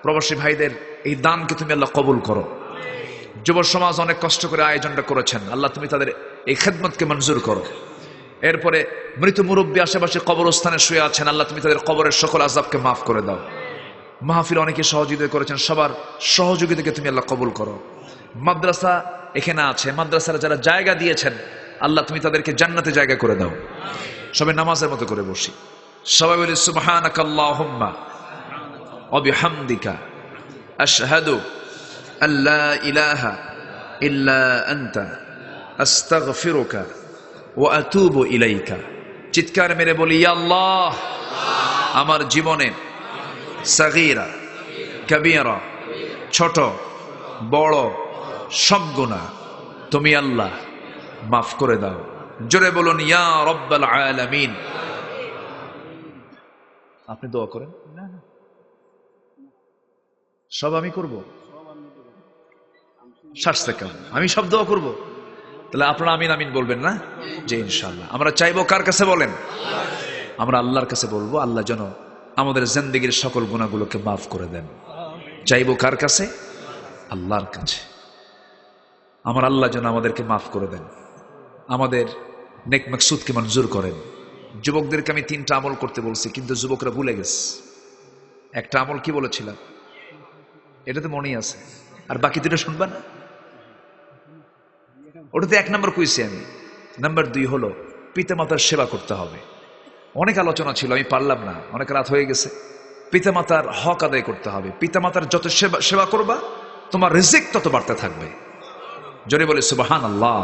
প্রবাসী ভাইদের এই দানকে তুমি আল্লাহ কবুল করো। যুব সমাজ অনেক কষ্ট করে আয়োজনটা করেছেন, আল্লাহ তুমি তাদের এই খেদমতকে মঞ্জুর করো। এরপরে মৃত মুরব্বী আশেপাশে কবরস্থানে শুয়ে আছেন, আল্লাহ তুমি তাদের কবরের সকল আযাবকে মাফ করে দাও। মাহফিল অনেকে সহযোগিতা করেছেন, সবার সহযোগিতাকে তুমি আল্লাহ কবুল করো। মাদ্রাসা এখানে আছে, মাদ্রাসার যারা জায়গা দিয়েছেন আল্লাহ তুমি তাদেরকে জান্নাতে জায়গা করে দাও। সবাই নামাজের মতো করে বসি, সবাই বলি সুবহানাকাল্লাহুম্মা ওয়া বিহামদিকা আশহাদু আল্লা ইলাহা ইল্লা আনতা আস্তাগফিরুকা ওয়া আতুবু ইলাইকা। চিৎকার মেরে বলি, ইয়া আল্লাহ, আমার জীবনে সাগীরা কবীরা, ছোট বড় সব গুনাহ তুমি আল্লাহ মাফ করে দাও। জোরে বলুন ইয়া রাব্বাল আলামিন। আপনি দোয়া করেন। না না, সব আমি করব, শাস্তে কেমন আমি সব দোয়া করব, তাহলে আপনারা আমিন আমিন বলবেন না? যে ইনশাআল্লাহ। আমরা চাইবো কার কাছে বলেন? আমরা আল্লাহর কাছে বলবো, আল্লাহ যেন আমাদের জিন্দেগীর সকল গুনাহগুলোকে মাফ করে দেন। চাইবো কার কাছে? আল্লাহর কাছে। আমার আল্লাহ যেন আমাদেরকে মাফ করে দেন, আমাদের নেক মাকসুদকে মঞ্জুর করেন। যুবকদেরকে আমি 3টা আমল করতে বলছি, কিন্তু যুবকরা ভুলে গেছে। একটা আমল কি বলেছিলাম? এটা তো মনেই আছে, আর বাকি 2টা শুনবা না? ওটাতে 1 নম্বর কইছি আমি। নাম্বার 2 হলো পিতামাতার সেবা করতে হবে। অনেক আলোচনা ছিল, আমি পারলাম না, অনেক রাত হয়ে গেছে। পিতামাতার হক আদায় করতে হবে। পিতামাতার যত সেবা করবা তোমার রিজিক তত বাড়তে থাকবে। জোরে বলে সুবহানাল্লাহ।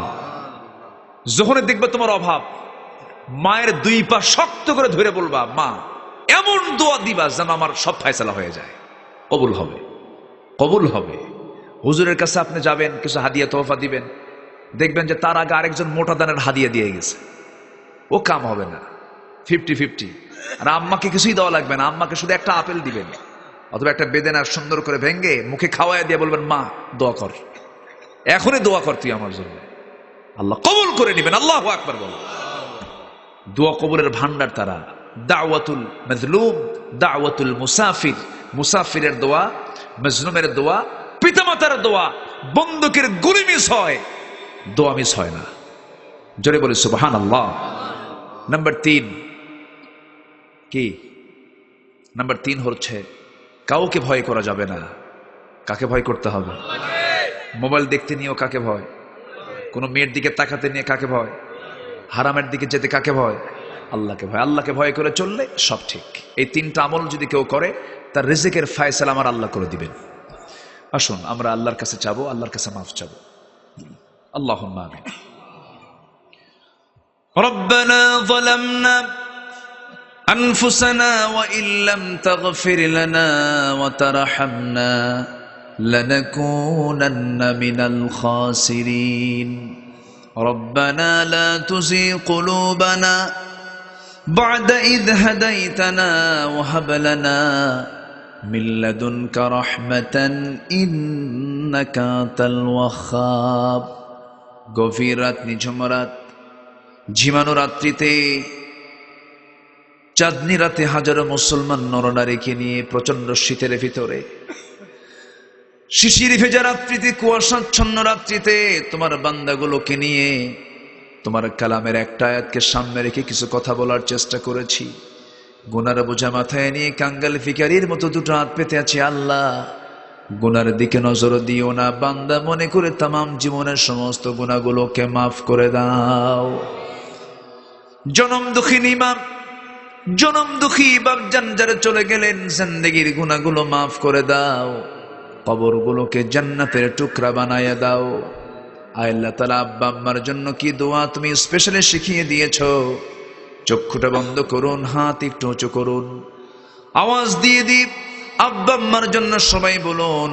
যখনই দেখবে তোমার অভাব, মায়ের 2 পা শক্ত করে ধরে বলবা, মা এমন দোয়া দিবা যেন আমার সব ফায়সালা হয়ে যায়। কবুল হবে, কবুল হবে। হুজুরের কাছে আপনি যাবেন, কিছু হাদিয়া তোহফা দিবেন, দেখবেন যে তার আগে আরেকজন মোটা দানের হাদিয়া দিয়ে গেছে, ও কাম হবে না। 50-50। আর আম্মাকে কিছুই দেওয়া লাগবে না, আম্মাকে শুধু একটা আপেল দিবেন অথবা একটা বেদেনা সুন্দর করে ভেঙ্গে মুখে খাওয়ায় দিয়ে বলবেন, মা দোয়া কর, এখনই দোয়া কর তুই আমার জন্য, আল্লাহ কবুল করে নেবেন। আল্লাহু আকবার বলো। দোয়া কবুলের ভান্ডার তারা। দাওয়াতুল মাজলুম, দাওয়াতুল মুসাফির, মুসাফিরের দোয়া, মাজলুমের দোয়া, পিতামাতার দোয়া, বন্দুকের গুলি মিস হয়, দোয়া মিস হয় না। জোরে বলে সুবহানাল্লাহ। নাম্বার 3 কি? নাম্বার 3 হচ্ছে কাউকে ভয় করা যাবে না। কাকে ভয় করতে হবে? মোবাইল দেখতে নিয়েও কাকে ভয়? কোনো মেয়ের দিকে তাকাতে নিয়ে কাকে ভয়? হারামের দিকে যেতে কাকে ভয়? আল্লাহকে ভয়। আল্লাহকে ভয় করে চললে সব ঠিক। এই তিনটা আমল যদি কেউ করে তার রিজিকের ফায়সালা আমার আল্লাহ করে দিবেন। আসুন আমরা আল্লাহর কাছে চাবো, আল্লাহর কাছে মাফ চাবো। আল্লাহুম্মা আমিন। রব্বানা যালামনা আনফুসানা ওয়া ইল্লাম তাগফির লানা ওয়া তারহামনা লানাকুনান্না মিনাল খাসিরিন। রব্বানা লা তুযিগ কুলুবানা বা'দা ইয হাদাইতানা ওয়া হাব লানা মিন লাদুনকা রাহমাতান ইন্নাকা আনতাল ওয়াহ্হাব। গভীর রাত, নিঝুম রাত, ঝিমানো রাত্রিতে, চাঁদনি রাতে হাজারো মুসলমান নরনারীকে নিয়ে প্রচন্ড শীতের ভিতরে, শিশির ভেজা রাত্রিতে, কুয়াশাচ্ছন্ন রাত্রিতে তোমার বান্দাগুলোকে নিয়ে তোমার কালামের একটা আয়াতকে সামনে রেখে কিছু কথা বলার চেষ্টা করেছি। গুনার বোঝা মাথায় নিয়ে কাঙ্গাল ভিখারির মতো দুটো হাত পেতে আছি। আল্লাহ, গুনার দিকে নজর দিও না, বান্দা মনে করে তামাম জীবনের সমস্ত গুনাহগুলোকে মাফ করে দাও। জনম দুঃখিনী মা, জনম দুঃখী বাপজান যারা চলে গেলেন, জিন্দেগির গুনাহগুলো মাফ করে দাও, কবরগুলোকে জান্নাতের টুকরা বানায়া দাও। আল্লাহ তাআলা আব্বা আম্মার জন্য কি দোয়া তুমি স্পেশালি শিখিয়ে দিয়েছো। চক্ষুটা বন্ধ করুন, হাত একটু উঁচু করুন, আওয়াজ দিয়ে দিই আব্বা আম্মার জন্য সবাই বলুন,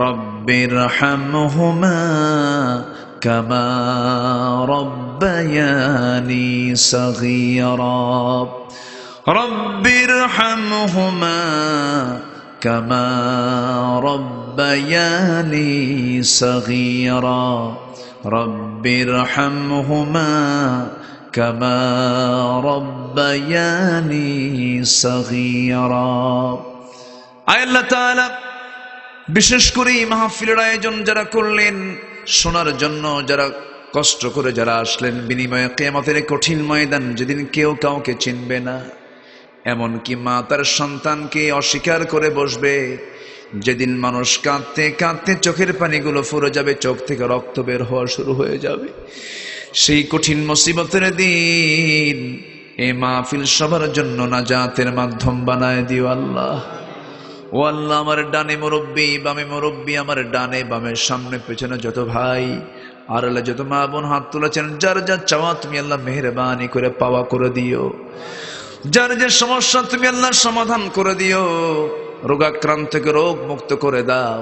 রব্বির হামহুমা কামা রব্বায়ানি সগীরা। রব্বির হামহুমা কামা রব্বায়ানি সগীরা। রব্বির হামহুমা কামা রব্বায়ানি সগীরা। আল্লাহ তাআলা বিশেষ করে এই মাহফিলের আয়োজন যারা করলেন, শোনার জন্য যারা কষ্ট করে যারা আসলেন, বিনিময়ে কিয়ামতের কঠিন ময়দান যেদিন কেউ কাউকে চিনবে না, এমনকি মা তার সন্তানকে অস্বীকার করে বসবে, যেদিন মানুষ কাঁদতে কাঁদতে চোখের পানিগুলো ফুরে যাবে, চোখ থেকে রক্ত বের হওয়া শুরু হয়ে যাবে, সেই কঠিন মুসিবতের দিন এই মাহফিল সবার জন্য নাজাতের মাধ্যম বানায় দিও আল্লাহ। ও আল্লাহ, আমার ডানে মুরব্বী, বামে মুরব্বী, আমার ডানে বামে সামনে পেছনে যত ভাই আর আল্লাহ যত মা বোন হাত তুলেছেন, যার যা চাওয়া তুমি আল্লাহ মেহেরবানি করে পাওয়া করে দিও। যার যে সমস্যা তুমি আল্লাহ সমাধান করে দিও। রোগাক্রান্তকে রোগ মুক্ত করে দাও,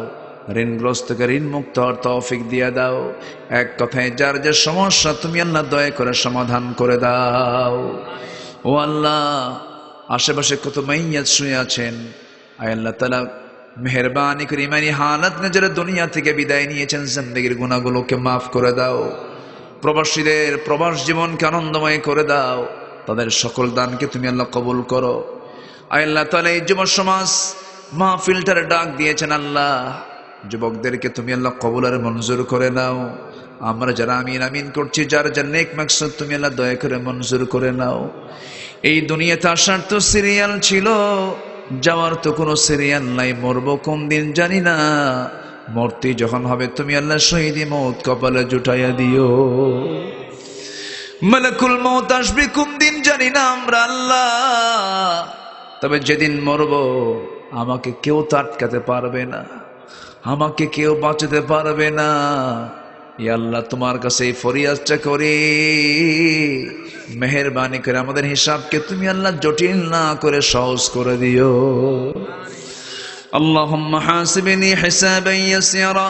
ঋণগ্রস্তকে ঋণ মুক্ত হওয়ার তৌফিক দিয়ে দাও। এক কথায় যার যে সমস্যা তুমি আল্লাহ দয়া করে সমাধান করে দাও। ও আল্লাহ, আশেপাশে কত মাইয়াত শুয়ে আছেন, আয় আল্লাহ তাআলা মেহেরবানি করে ইমানি হালাত নিয়ে যারা দুনিয়া থেকে বিদায় নিয়েছেন, জিন্দেগির গুনাহগুলোকে মাফ করে দাও। প্রবাসীদের প্রবাস জীবনকে আনন্দময় করে দাও, তাদের সকল দানকে তুমি আল্লাহ কবুল করো। আয় আল্লাহ তাআলা এই যুব সমাজ মাহফিলটার ডাক দিয়েছেন, আল্লাহ যুবকদেরকে তুমি আল্লাহ কবুল আর মঞ্জুর করে নাও। আমরা যারা আমিন আমিন করছি, যার যার নেক মাকসাদ তুমি আল্লাহ দয়া করে মঞ্জুর করে নাও। এই দুনিয়াতে আসার তো সিরিয়াল ছিল, যাওয়ার তো কোনো সিরিয়াল নাই, মরবো কোন দিন জানি না, মরতে যখন হবে তুমি আল্লাহ শহীদি মৌত কপালে জুটাইয়া দিও। মালাকুল মৌত আসবে কোন দিন জানি না আমরা আল্লাহ, তবে যেদিন মরবো আমাকে কেউ তো আটকাতে পারবে না, আমাকে কেউ বাঁচাতে পারবে না। ইয়া আল্লাহ, তোমার কাছে এই ফরিয়াদটা করি, মেহেরবানি করে আমাদের হিসাবকে তুমি আল্লাহ জটিল না করে সহজ করে দিও। আল্লাহুম্মা হাসিবনি হিসাবান ইয়াসিরা,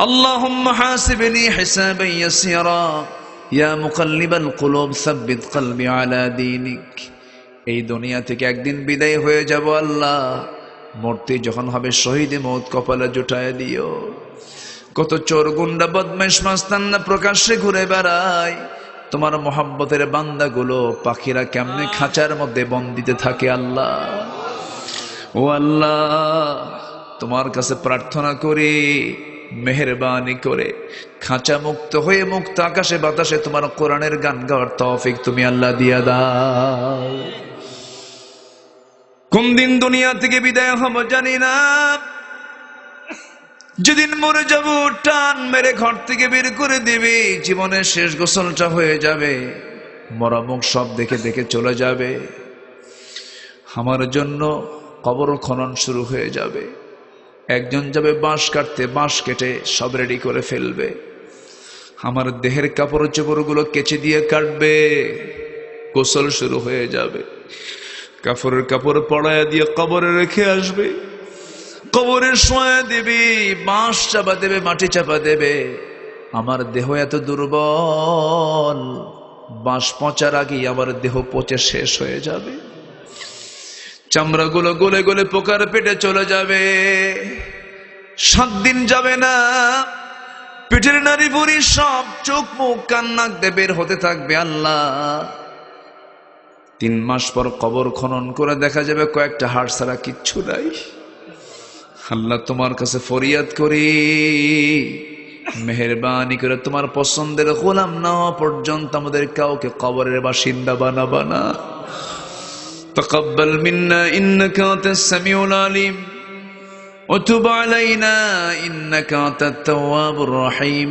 আল্লাহুম্মা হাসিবনি হিসাবান ইয়াসিরা, ইয়া মুকাল্লিবাল কুলুব সাব্বিত কলবি আলা দীনিক। এই দুনিয়া থেকে একদিন বিদায় হয়ে যাব আল্লাহ, মরতে যখন হবে শহীদে মৌত কপালে জুটায় দিও। কত চোর গুন্ডা বদমাইশ মাস্তানরা প্রকাশ্যে ঘুরে বেড়ায়, তোমার মোহাব্বতের বান্দাগুলো পাখিরা কেমনে খাঁচার মধ্যে বন্দিতে থাকে আল্লাহ। ও আল্লাহ, তোমার কাছে প্রার্থনা করি, মেহেরবানি করে খাঁচা মুক্ত হয়ে মুক্ত আকাশে বাতাসে তোমার কোরআনের গান গাওয়ার তৌফিক তুমি আল্লাহ দিয়া দাও। কোন দিন দুনিয়া থেকে বিদায় হব জানি না, যেদিন মরে যাব টান মেরে ঘর থেকে বের করে দিবে, জীবনের শেষ গোসলটা হয়ে যাবে, মরা মুখ সব দেখে দেখে চলে যাবে। আমার জন্য কবর খনন শুরু হয়ে যাবে। একজন যাবে বাঁশ কাটতে, বাঁশ কেটে সব রেডি করে ফেলবে। আমার দেহের কাপড় চোপড়গুলো কেচে দিয়ে কাটবে, গোসল শুরু হয়ে যাবে। কাপড়ের কাপড় পড়ায় দিয়ে কবরে রেখে আসবে, কবরের শোয়া দেবে, বাঁশ চাপা দেবে, মাটি চাপা দেবে। আমার দেহ এত দুর্বল, বাঁশ পচার আগেই আমার দেহ পচে শেষ হয়ে যাবে। চামড়াগুলো গলে গলে পোকার পেটে চলে যাবে। 7 দিন যাবে না, পেটের নারী বুড়ি সব চোখ মুখ কান নাক দিয়ে বের হতে থাকবে। আল্লাহ, 3 মাস পর কবর খনন করে দেখা যাবে কয়েকটা হাড় ছাড়া কিচ্ছু নাই। আল্লাহ, তোমার কাছে ফরিয়াদ করি, মেহেরবানি করে তোমার পছন্দের গোলাম না হওয়া পর্যন্ত আমাদের কাউকে কবরের বাসিন্দা বানাবা না। তাকাব্বাল মিন্না ইন্নাকা আনতাস সামিউল আলিম ওয়া তুব আলাইনা ইন্নাকা আনতাত তাওয়াবুর রহিম।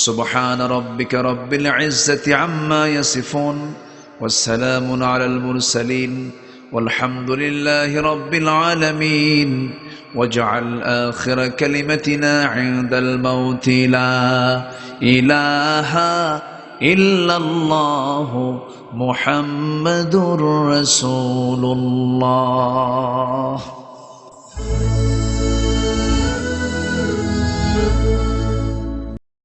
সুবহান রাব্বিকা রাব্বিল ইজ্জাতি আম্মা ইয়াসিফুন ওয়া সালামুন আলাল মুরসালিন والحمد لله رب العالمين واجعل آخر كلمتنا عند الموت لا إله إلا الله محمد رسول الله.